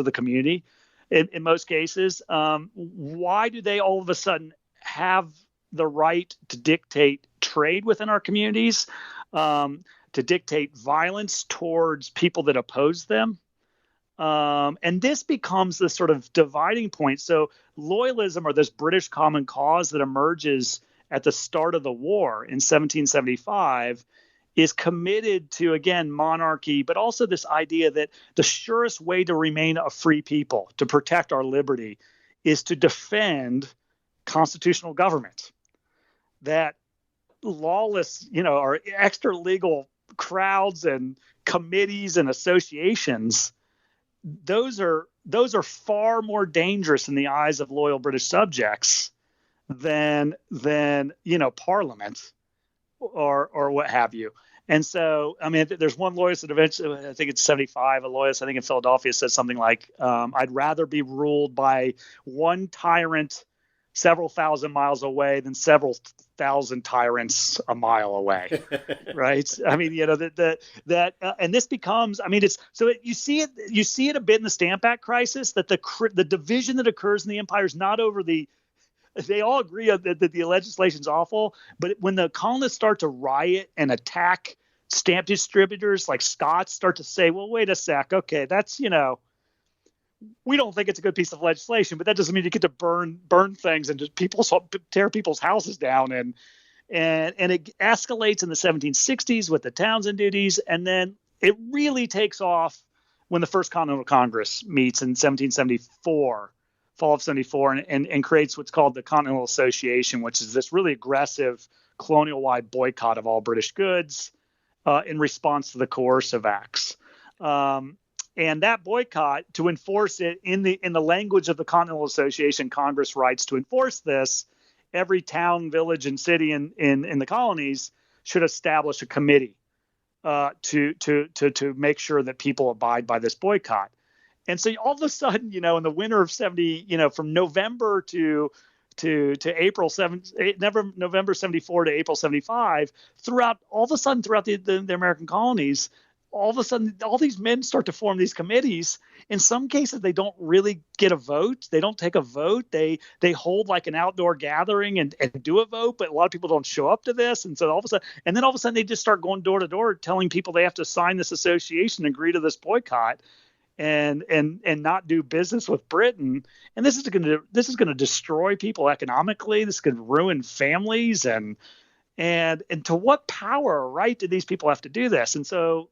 D: the community. In most cases, why do they all of a sudden have the right to dictate trade within our communities? To dictate violence towards people that oppose them. And this becomes the sort of dividing point. So loyalism, or this British Common Cause that emerges at the start of the war in 1775, is committed to, again, monarchy, but also this idea that the surest way to remain a free people, to protect our liberty, is to defend constitutional government. That lawless, or extra legal crowds and committees and associations, those are far more dangerous in the eyes of loyal British subjects than Parliament or what have you. And so, I mean, there's one loyalist that eventually, I think it's 75, a loyalist, I think in Philadelphia, says something like, I'd rather be ruled by one tyrant several thousand miles away than several thousand tyrants a mile away. Right. I mean, and this becomes, I mean, you see it a bit in the Stamp Act crisis, that the division that occurs in the empire is not over they all agree that the legislation's awful, but when the colonists start to riot and attack stamp distributors like Scots, start to say, well, wait a sec. Okay. That's, we don't think it's a good piece of legislation, but that doesn't mean you get to burn things and just tear people's houses down. And it escalates in the 1760s with the Townsend duties. And then it really takes off when the First Continental Congress meets in 1774, fall of 74, and creates what's called the Continental Association, which is this really aggressive colonial-wide boycott of all British goods in response to the coercive acts. And that boycott, to enforce it in the language of the Continental Association, Congress writes, to enforce this, every town, village, and city in the colonies should establish a committee to make sure that people abide by this boycott. And so all of a sudden, in the winter of 70, from November to April November 74 to April 75, throughout the American colonies, all of a sudden, all these men start to form these committees. In some cases, they don't really get a vote. They don't take a vote. They hold like an outdoor gathering and do a vote, but a lot of people don't show up to this. And so all of a sudden, they just start going door to door, telling people they have to sign this association, agree to this boycott, and not do business with Britain. And this is going to destroy people economically. This could ruin families, and And to what power or right did these people have to do this? And so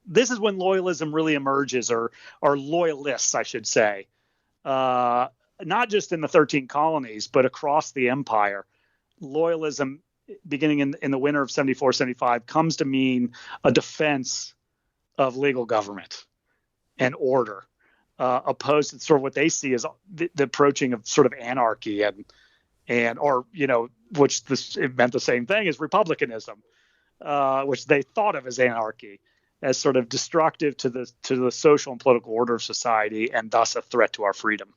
D: this is when loyalism really emerges, or loyalists, I should say, not just in the 13 colonies, but across the empire. Loyalism, beginning in the winter of 74, 75, comes to mean a defense of legal government and order, opposed to sort of what they see as the approaching of sort of anarchy or which it meant the same thing as republicanism, which they thought of as anarchy, as sort of destructive to the social and political order of society, and thus a threat to our freedom.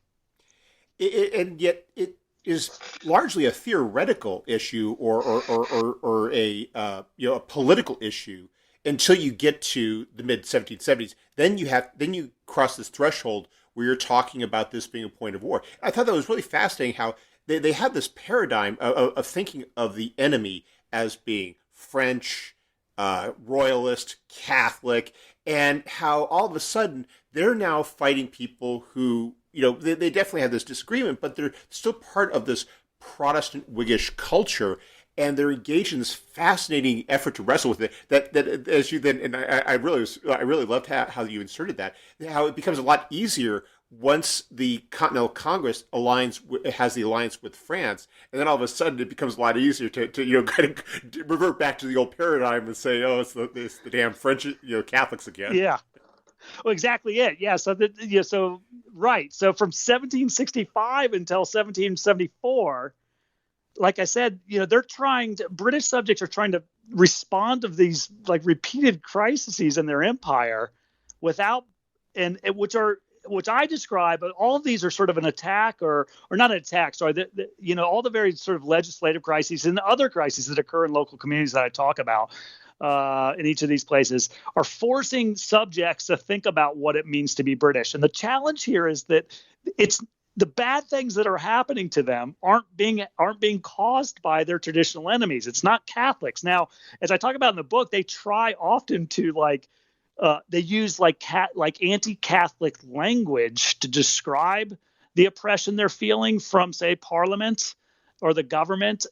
C: And yet it is largely a theoretical issue or a a political issue until you get to the mid 1770s. Then you cross this threshold where you're talking about this being a point of war. I thought that was really fascinating how they had this paradigm of thinking of the enemy as being French, royalist, Catholic, and how all of a sudden they're now fighting people who, they definitely have this disagreement, but they're still part of this Protestant Whiggish culture, and they're engaged in this fascinating effort to wrestle with it. That as you then, and I really loved how you inserted that, how it becomes a lot easier once the Continental Congress has the alliance with France, and then all of a sudden it becomes a lot easier to kind of revert back to the old paradigm and say, oh, it's the damn French Catholics again.
D: Yeah. Well, exactly it. Yeah. So right. So from 1765 until 1774, like I said, British subjects are trying to respond to these like repeated crises in their empire which I describe, but all of these are sort of an attack or not an attack. Sorry, all the very sort of legislative crises and the other crises that occur in local communities that I talk about in each of these places are forcing subjects to think about what it means to be British. And the challenge here is that it's the bad things that are happening to them aren't being caused by their traditional enemies. It's not Catholics. Now, as I talk about in the book, they try often to they use anti-Catholic language to describe the oppression they're feeling from, say, Parliament or the government,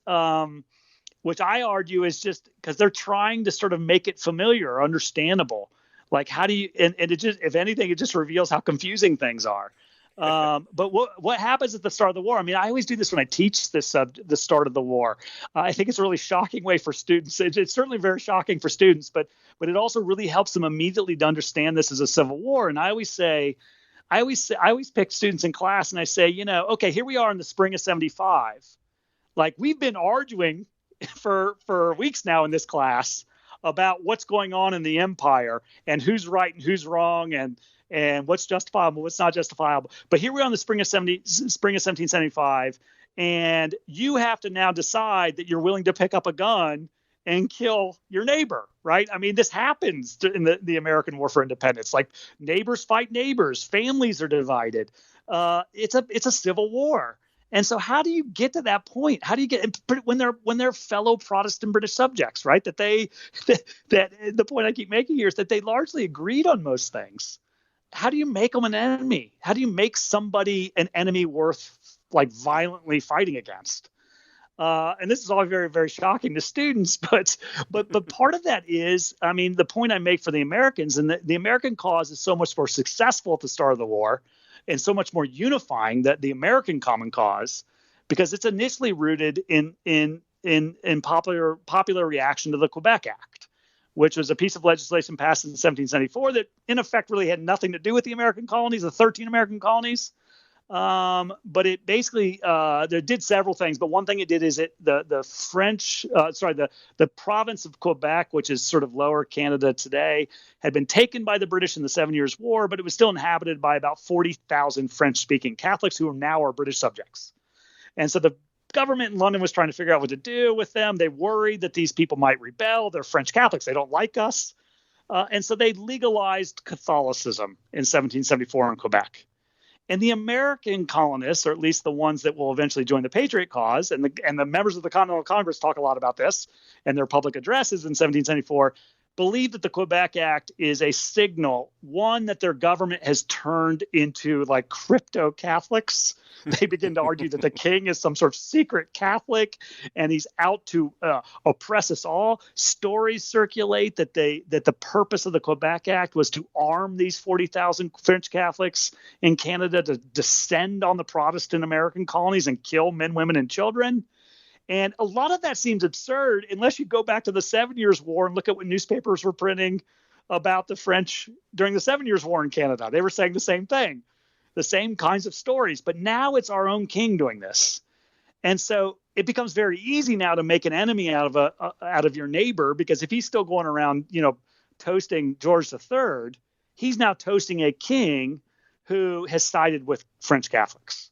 D: which I argue is just because they're trying to sort of make it familiar or understandable. Like, how do you? And it just, if anything, it just reveals how confusing things are. But what happens at the start of the war? I mean, I always do this when I teach the start of the war. I think it's a really shocking way for students. It's certainly very shocking for students, but it also really helps them immediately to understand this as a civil war. And I always pick students in class and I say, okay, here we are in the spring of 75. Like, we've been arguing for weeks now in this class about what's going on in the empire and who's right and who's wrong and what's justifiable, what's not justifiable. But here we are in the spring of 1775, and you have to now decide that you're willing to pick up a gun and kill your neighbor, right? I mean, this happens in the American War for Independence. Like, neighbors fight neighbors, families are divided. It's a civil war. And so how do you get to that point? How do you get when they're fellow Protestant British subjects, right? That the point I keep making here is that they largely agreed on most things. How do you make them an enemy? How do you make somebody an enemy worth violently fighting against? And this is all very, very shocking to students, but part of that is, I mean, the point I make for the Americans, and the American cause is so much more successful at the start of the war and so much more unifying that the American common cause, because it's initially rooted in popular reaction to the Quebec Act, which was a piece of legislation passed in 1774 that in effect really had nothing to do with the American colonies, the 13 American colonies. But it basically there did several things, but one thing it did is the province of Quebec, which is sort of Lower Canada today, had been taken by the British in the 7 Years' War, but it was still inhabited by about 40,000 French-speaking Catholics who are now British subjects. And so the government in London was trying to figure out what to do with them. They worried that these people might rebel. They're French Catholics. They don't like us. And so they legalized Catholicism in 1774 in Quebec. And the American colonists, or at least the ones that will eventually join the Patriot cause, and the members of the Continental Congress talk a lot about this in their public addresses in 1774, believe that the Quebec Act is a signal, one, that their government has turned into like crypto Catholics. They begin to argue that the king is some sort of secret Catholic and he's out to oppress us all. Stories circulate that the purpose of the Quebec Act was to arm these 40,000 French Catholics in Canada to descend on the Protestant American colonies and kill men, women, and children. And a lot of that seems absurd unless you go back to the 7 Years' War and look at what newspapers were printing about the French during the 7 Years' War in Canada. They were saying the same thing, the same kinds of stories. But now it's our own king doing this. And so it becomes very easy now to make an enemy out of your neighbor, because if he's still going around, toasting George III, he's now toasting a king who has sided with French Catholics.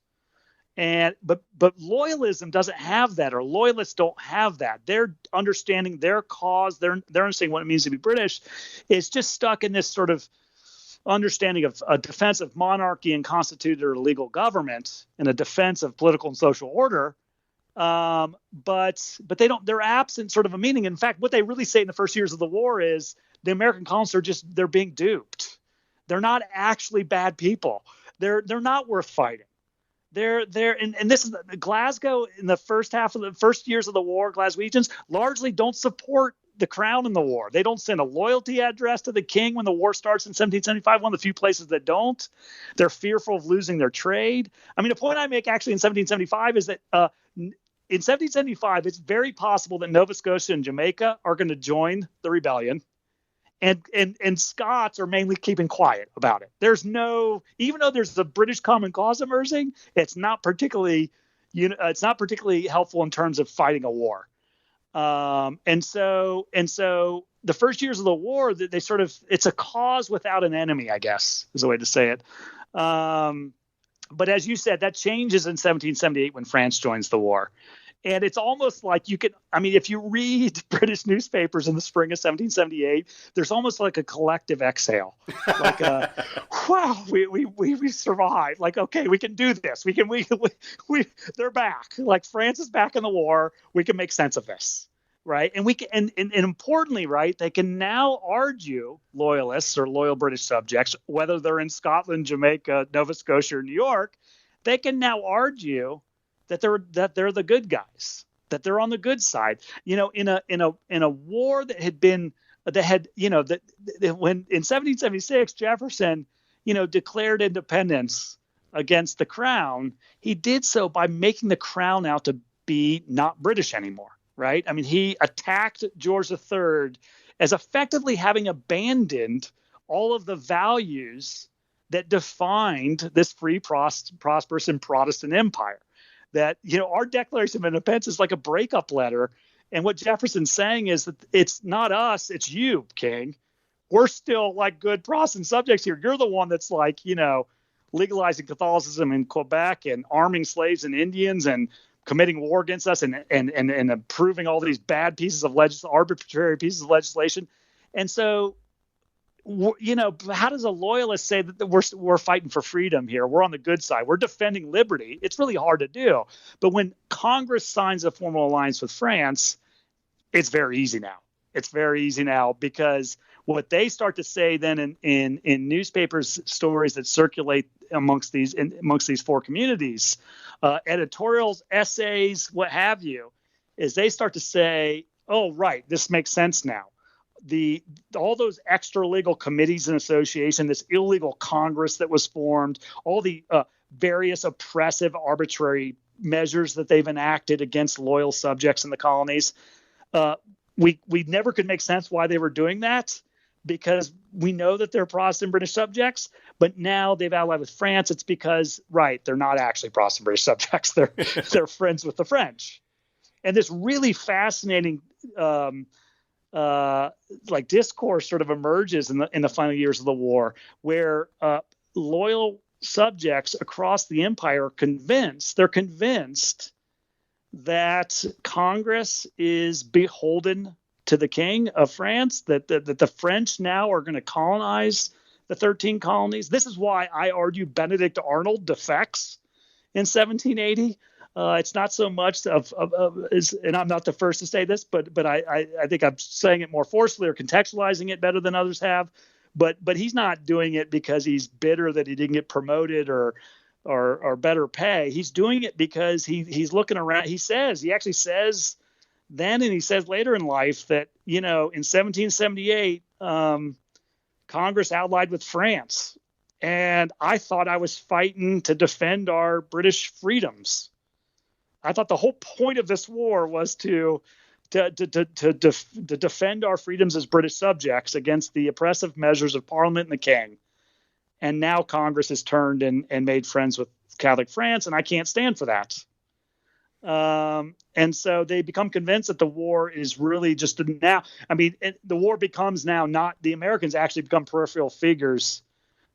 D: But loyalism doesn't have that, or loyalists don't have that. They're understanding their cause. They're understanding what it means to be British. It's just stuck in this sort of understanding of a defense of monarchy and constituted or legal government and a defense of political and social order. But they don't. They're absent sort of a meaning. In fact, what they really say in the first years of the war is the American colonists they're being duped. They're not actually bad people. They're not worth fighting. And this is Glasgow in the first half of the first years of the war. Glaswegians largely don't support the crown in the war. They don't send a loyalty address to the king when the war starts in 1775. One of the few places that don't. They're fearful of losing their trade. I mean, the point I make actually in 1775 is that in 1775, it's very possible that Nova Scotia and Jamaica are going to join the rebellion. And Scots are mainly keeping quiet about it. Even though there's a British common cause emerging, it's not particularly helpful in terms of fighting a war. And so the first years of the war, they sort of, it's a cause without an enemy, I guess is the way to say it. But as you said, that changes in 1778 when France joins the war. And it's almost like if you read British newspapers in the spring of 1778, there's almost like a collective exhale. Like, wow, we survived. Like, okay, we can do this. They're back. Like, France is back in the war. We can make sense of this, right? And and importantly, right, they can now argue, loyalists or loyal British subjects, whether they're in Scotland, Jamaica, Nova Scotia, or New York, they can now argue that they're the good guys, that they're on the good side. In a war that had when in 1776 Jefferson, declared independence against the crown, he did so by making the crown out to be not British anymore, right? I mean, he attacked George III as effectively having abandoned all of the values that defined this free, prosperous, and Protestant empire. That, our Declaration of Independence is like a breakup letter. And what Jefferson's saying is that it's not us, it's you, King. We're still like good Protestant subjects here. You're the one that's like, legalizing Catholicism in Quebec and arming slaves and Indians and committing war against us and approving all these bad pieces of arbitrary pieces of legislation. And so, how does a loyalist say that we're fighting for freedom here? We're on the good side. We're defending liberty. It's really hard to do. But when Congress signs a formal alliance with France, it's very easy now. It's very easy now because what they start to say then in newspapers, stories that circulate amongst these four communities, editorials, essays, what have you, is they start to say, oh, right, this makes sense now. All those extra legal committees and association, this illegal Congress that was formed, all the various oppressive, arbitrary measures that they've enacted against loyal subjects in the colonies, we never could make sense why they were doing that, because we know that they're Protestant British subjects, but now they've allied with France. It's because, right, they're not actually Protestant British subjects. They're friends with the French. And this really fascinating discourse sort of emerges in the final years of the war, where loyal subjects across the empire are convinced that Congress is beholden to the King of France, that the French now are going to colonize the 13 colonies. This is why I argue Benedict Arnold defects in 1780. It's not so much and I'm not the first to say this, but I think I'm saying it more forcefully or contextualizing it better than others have. But he's not doing it because he's bitter that he didn't get promoted or better pay. He's doing it because he's looking around. He actually says then, and he says later in life that, in 1778, Congress allied with France. And I thought I was fighting to defend our British freedoms. I thought the whole point of this war was to defend our freedoms as British subjects against the oppressive measures of Parliament and the King. And now Congress has turned and made friends with Catholic France, and I can't stand for that. And so they become convinced that the war is really just now. I mean, the war becomes now not the Americans actually become peripheral figures.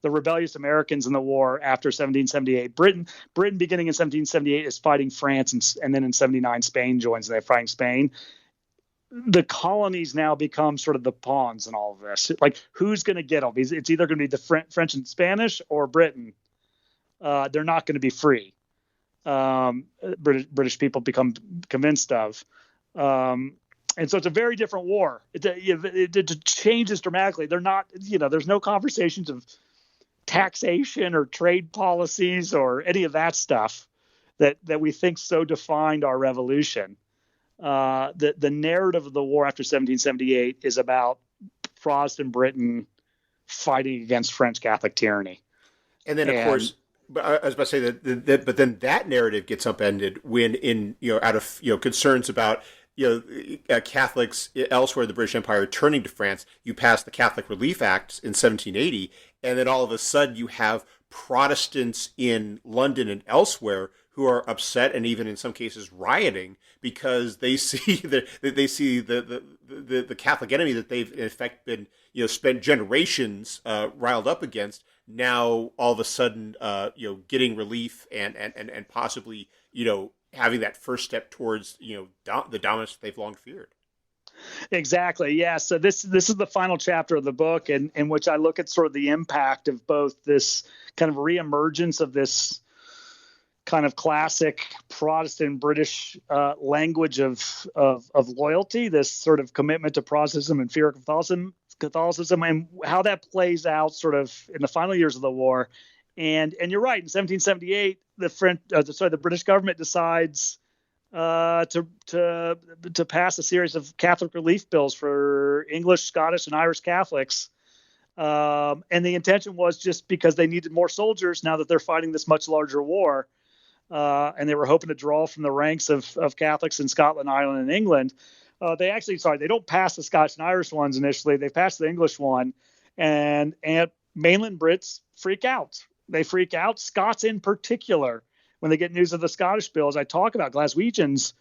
D: The rebellious Americans in the war after 1778. Britain beginning in 1778 is fighting France, and then in 79 Spain joins, and they're fighting Spain. The colonies now become sort of the pawns in all of this. Like, who's going to get them? It's either going to be the French and Spanish or Britain. They're not going to be free. British people become convinced of. And so it's a very different war. It changes dramatically. They're not, there's no conversations of taxation or trade policies or any of that stuff that we think so defined our revolution. The narrative of the war after 1778 is about Protestant Britain fighting against French Catholic tyranny.
C: And then, of course, but I was about to say but then that narrative gets upended when out of concerns about Catholics elsewhere in the British Empire turning to France, you pass the Catholic Relief Act in 1780, and then all of a sudden you have Protestants in London and elsewhere who are upset and even in some cases rioting because they see the Catholic enemy that they've in effect been spent generations riled up against, now all of a sudden getting relief and possibly having that first step towards the dominance they've long feared.
D: Exactly. Yeah. So this is the final chapter of the book, in which I look at sort of the impact of both this kind of reemergence of this kind of classic Protestant British language of loyalty, this sort of commitment to Protestantism and fear of Catholicism, and how that plays out sort of in the final years of the war. And you're right. In 1778, the British government decides to pass a series of Catholic relief bills for English, Scottish, and Irish Catholics. And the intention was just because they needed more soldiers now that they're fighting this much larger war. And they were hoping to draw from the ranks of Catholics in Scotland, Ireland, and England. They don't pass the Scottish and Irish ones initially. They pass the English one, and mainland Brits freak out. They freak out, Scots in particular. When they get news of the Scottish bill, as I talk about, Glaswegians,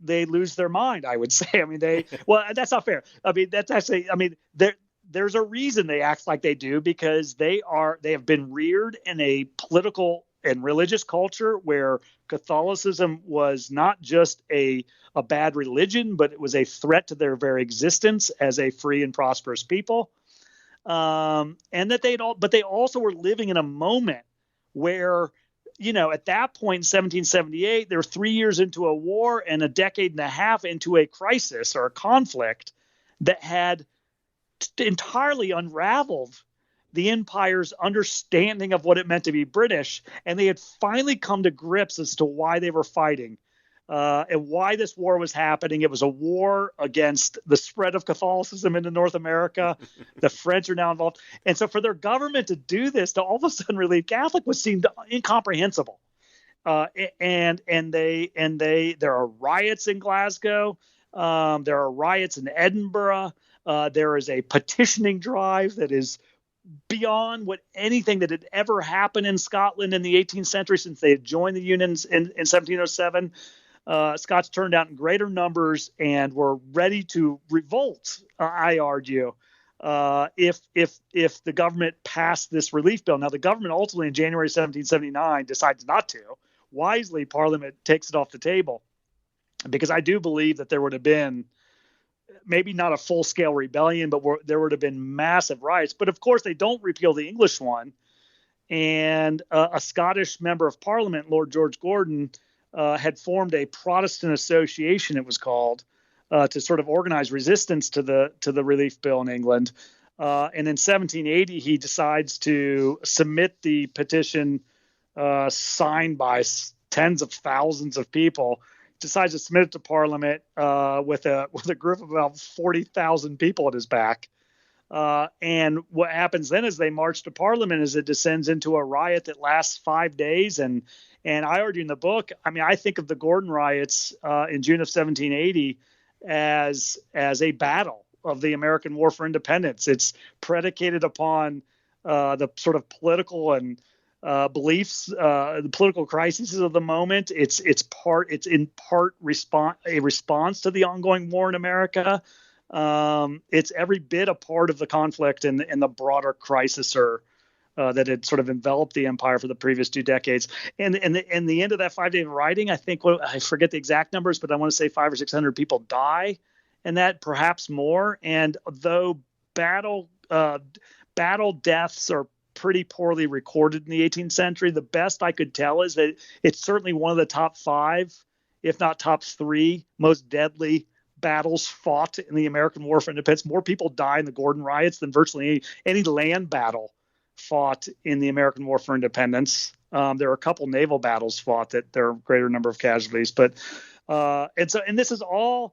D: they lose their mind, I would say. I mean, that's not fair. I mean, there's a reason they act like they do, because they have been reared in a political and religious culture where Catholicism was not just a bad religion, but it was a threat to their very existence as a free and prosperous people. And that but they also were living in a moment where, at that point in 1778, they're 3 years into a war and a decade and a half into a crisis or a conflict that had entirely unraveled the empire's understanding of what it meant to be British. And they had finally come to grips as to why they were fighting and why this war was happening. It was a war against the spread of Catholicism into North America. The French are now involved. And so for their government to do this, to all of a sudden relieve Catholic, was seemed incomprehensible. There are riots in Glasgow. There are riots in Edinburgh. There is a petitioning drive that is beyond what anything that had ever happened in Scotland in the 18th century since they had joined the Union in 1707. Scots turned out in greater numbers and were ready to revolt, I argue, if the government passed this relief bill. Now, the government ultimately in January 1779 decides not to. Wisely, Parliament takes it off the table, because I do believe that there would have been maybe not a full-scale rebellion, but there would have been massive riots. But of course, they don't repeal the English one. And a Scottish member of Parliament, Lord George Gordon, had formed a Protestant association, it was called, to sort of organize resistance to the relief bill in England. And in 1780, he decides to submit the petition signed by tens of thousands of people. Decides to submit it to Parliament with a group of about 40,000 people at his back. And what happens then is they march to Parliament as it descends into a riot that lasts 5 days. And I argue in the book, I mean, I think of the Gordon riots in June of 1780 as a battle of the American War for Independence. It's predicated upon the sort of political and beliefs, the political crises of the moment. It's in part a response to the ongoing war in America. It's every bit a part of the conflict and the broader crisis that had sort of enveloped the empire for the previous 2 decades. And the end of that 5 day writing, I think, I forget the exact numbers, but I want to say 500 or 600 people die, and that perhaps more. And though battle deaths are pretty poorly recorded in the 18th century, the best I could tell is that it's certainly one of the top 5, if not top 3, most deadly battles fought in the American War for Independence. More people die in the Gordon riots than virtually any land battle fought in the American War for Independence. There are a couple naval battles fought that there are a greater number of casualties, but and this is all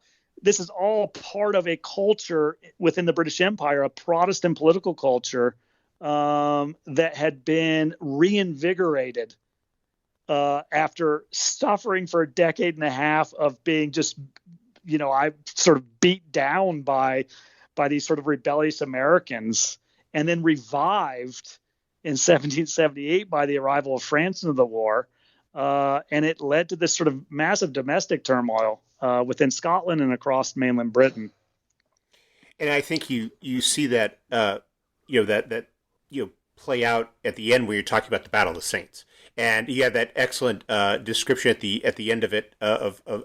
D: part of a culture within the British Empire, a Protestant political culture that had been reinvigorated after suffering for a decade and a half of being just, I sort of beat down by these sort of rebellious Americans, and then revived in 1778 by the arrival of France into the war. And it led to this sort of massive domestic turmoil within Scotland and across mainland Britain.
C: And I think you see that, play out at the end when you're talking about the Battle of the Saints. And you have that excellent description at the end of it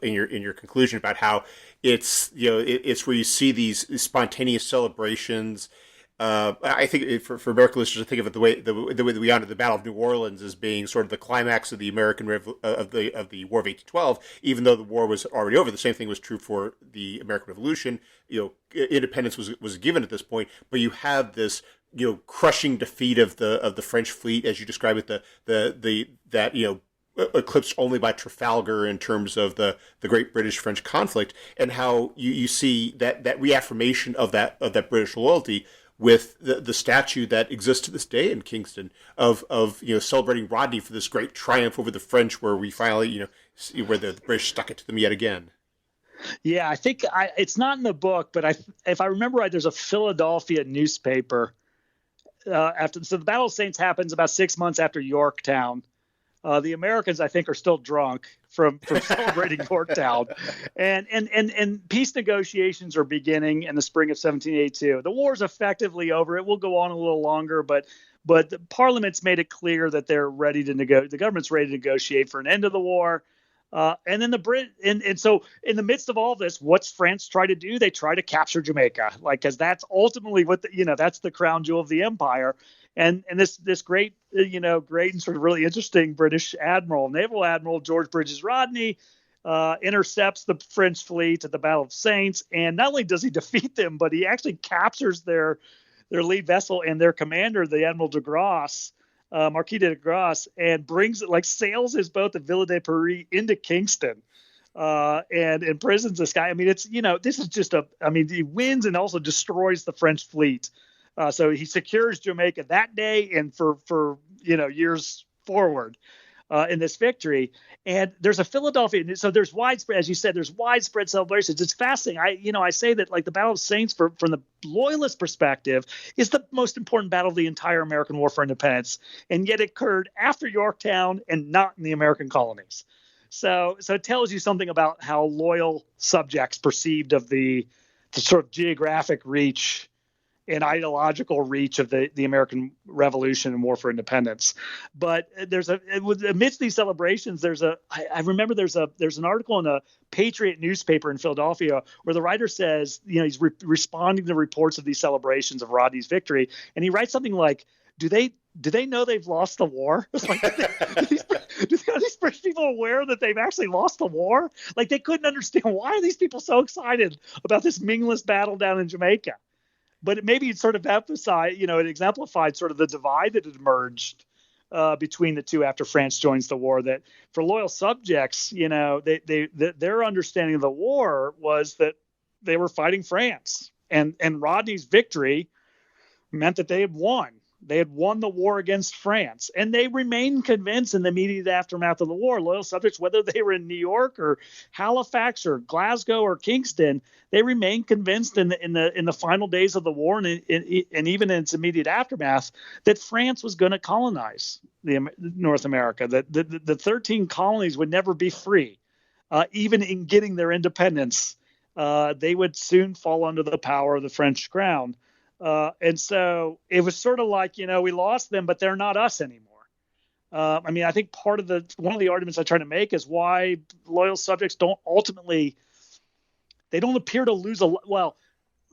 C: in your conclusion about how it's where you see these spontaneous celebrations. I think for American listeners to think of it the way that we honor the Battle of New Orleans as being sort of the climax of the American of the War of 1812, even though the war was already over. The same thing was true for the American Revolution. Independence was given at this point, but you have this crushing defeat of the French fleet, as you describe it, that eclipsed only by Trafalgar in terms of the Great British-French conflict, and how you see that reaffirmation of that British loyalty with the statue that exists to this day in Kingston of celebrating Rodney for this great triumph over the French, where we finally where the British stuck it to them yet again.
D: Yeah, I think it's not in the book, but if I remember right, there's a Philadelphia newspaper. So the Battle of Saints happens about 6 months after Yorktown. The Americans, I think, are still drunk from celebrating Yorktown, and peace negotiations are beginning in the spring of 1782. The war's effectively over. It will go on a little longer, but the Parliament's made it clear that they're ready to the government's ready to negotiate for an end of the war. And then and so in the midst of all this, what's France try to do? They try to capture Jamaica, because that's ultimately what that's the crown jewel of the empire. And this great and sort of really interesting British naval admiral George Bridges Rodney intercepts the French fleet at the Battle of Saints, and not only does he defeat them, but he actually captures their lead vessel and their commander, the Admiral de Grasse. Marquis de Grasse, and sails his boat, the Villa de Paris, into Kingston, and imprisons this guy. I mean, it's this is just he wins and also destroys the French fleet. So he secures Jamaica that day and for years forward in this victory. And there's a Philadelphia. So there's widespread, as you said, there's widespread celebrations. It's fascinating. I say that the Battle of Saints from the Loyalist perspective is the most important battle of the entire American War for Independence. And yet it occurred after Yorktown and not in the American colonies. So it tells you something about how loyal subjects perceived of the sort of geographic reach and ideological reach of the American Revolution and War for Independence. But amidst these celebrations, I remember there's an article in a Patriot newspaper in Philadelphia where the writer says, he's responding to reports of these celebrations of Rodney's victory. And he writes something like, do they do they know they've lost the war? It's like, are these British people aware that they've actually lost the war? Like, they couldn't understand, why are these people so excited about this meaningless battle down in Jamaica? But maybe it sort of emphasized, it exemplified sort of the divide that had emerged between the two after France joins the war. That for loyal subjects, their understanding of the war was that they were fighting France, and Rodney's victory meant that they had won. They had won the war against France, and they remained convinced in the immediate aftermath of the war. Loyal subjects, whether they were in New York or Halifax or Glasgow or Kingston, they remained convinced in the final days of the war and even in its immediate aftermath that France was going to colonize North America. That the 13 colonies would never be free, even in getting their independence. They would soon fall under the power of the French crown. And so it was sort of like, we lost them, but they're not us anymore. I think one of the arguments I try to make is why loyal subjects don't appear to lose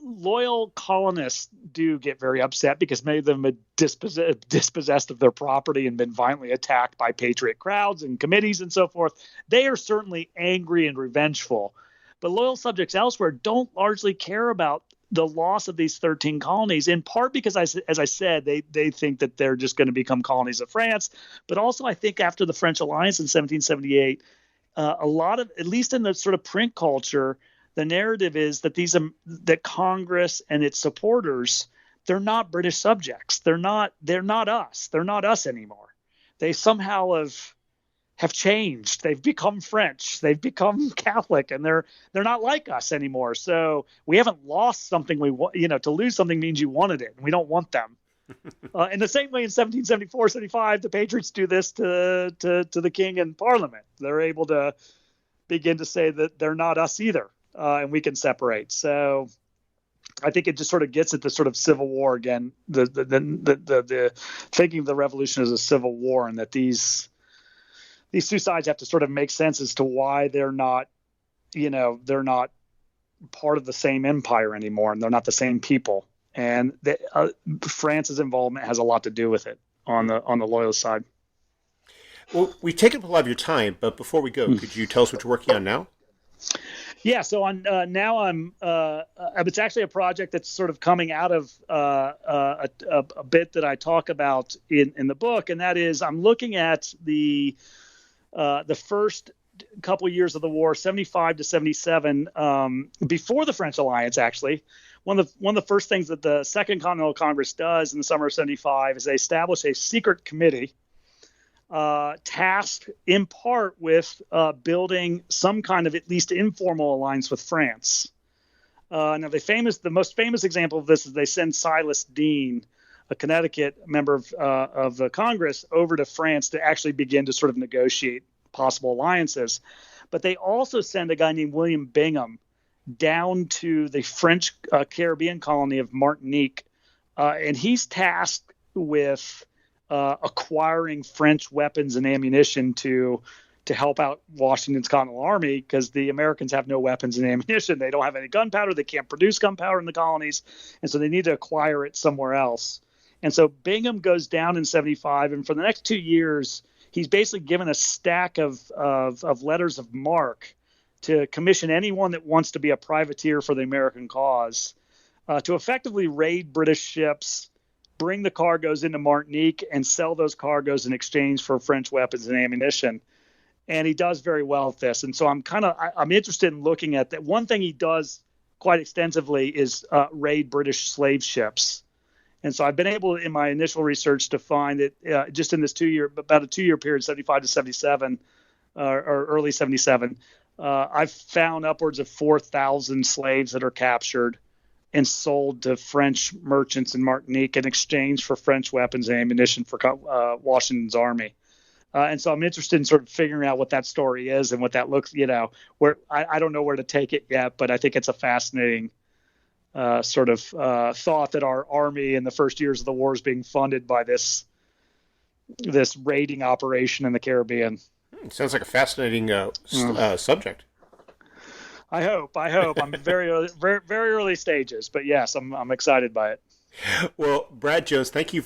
D: loyal colonists do get very upset because many of them are dispossessed of their property and been violently attacked by patriot crowds and committees and so forth. They are certainly angry and revengeful, but loyal subjects elsewhere don't largely care about the loss of these 13 colonies, in part because, as I said, they think that they're just going to become colonies of France. But also, I think after the French alliance in 1778, a lot of, at least in the sort of print culture, the narrative is that that Congress and its supporters, they're not British subjects. They're not us. They're not us anymore. They somehow have changed. They've become French. They've become Catholic, and they're not like us anymore. So we haven't lost something we want. To lose something means you wanted it, and we don't want them. In the same way, in 1774, 75, the Patriots do this to the King and Parliament. They're able to begin to say that they're not us either, and we can separate. So I think it just sort of gets at the sort of Civil War again. The thinking of the Revolution as a civil war, and that these two sides have to sort of make sense as to why they're not part of the same empire anymore, and they're not the same people. And France's involvement has a lot to do with it on the loyalist side.
C: Well, we've taken up a lot of your time, but before we go, could you tell us what you're working on now?
D: Yeah, so now it's actually a project that's sort of coming out of a bit that I talk about in the book, and that is I'm looking at the first couple years of the war, 75 to 77, before the French alliance. Actually, one of the first things that the Second Continental Congress does in the summer of 75 is they establish a secret committee tasked in part with building some kind of at least informal alliance with France. Now, the most famous example of this is they send Silas Deane, a Connecticut member of the Congress, over to France to actually begin to sort of negotiate possible alliances. But they also send a guy named William Bingham down to the French Caribbean colony of Martinique, and he's tasked with acquiring French weapons and ammunition to help out Washington's Continental Army, because the Americans have no weapons and ammunition. They don't have any gunpowder. They can't produce gunpowder in the colonies, and so they need to acquire it somewhere else. And so Bingham goes down in 75, and for the next 2 years, he's basically given a stack of letters of marque to commission anyone that wants to be a privateer for the American cause, to effectively raid British ships, bring the cargoes into Martinique, and sell those cargoes in exchange for French weapons and ammunition. And he does very well at this. And so I'm interested in looking at that. One thing he does quite extensively is raid British slave ships. And so I've been able, in my initial research, to find that just in this about a 2 year period, 75 to 77, or early 77, I've found upwards of 4,000 slaves that are captured and sold to French merchants in Martinique in exchange for French weapons and ammunition for Washington's army. And so I'm interested in sort of figuring out what that story is and what that looks, where I don't know where to take it yet, but I think it's a fascinating sort of thought that our army in the first years of the war is being funded by this raiding operation in the Caribbean.
C: Sounds like a fascinating subject.
D: I hope. I'm very early stages, but yes, I'm excited by it.
C: Well, Brad Jones, thank you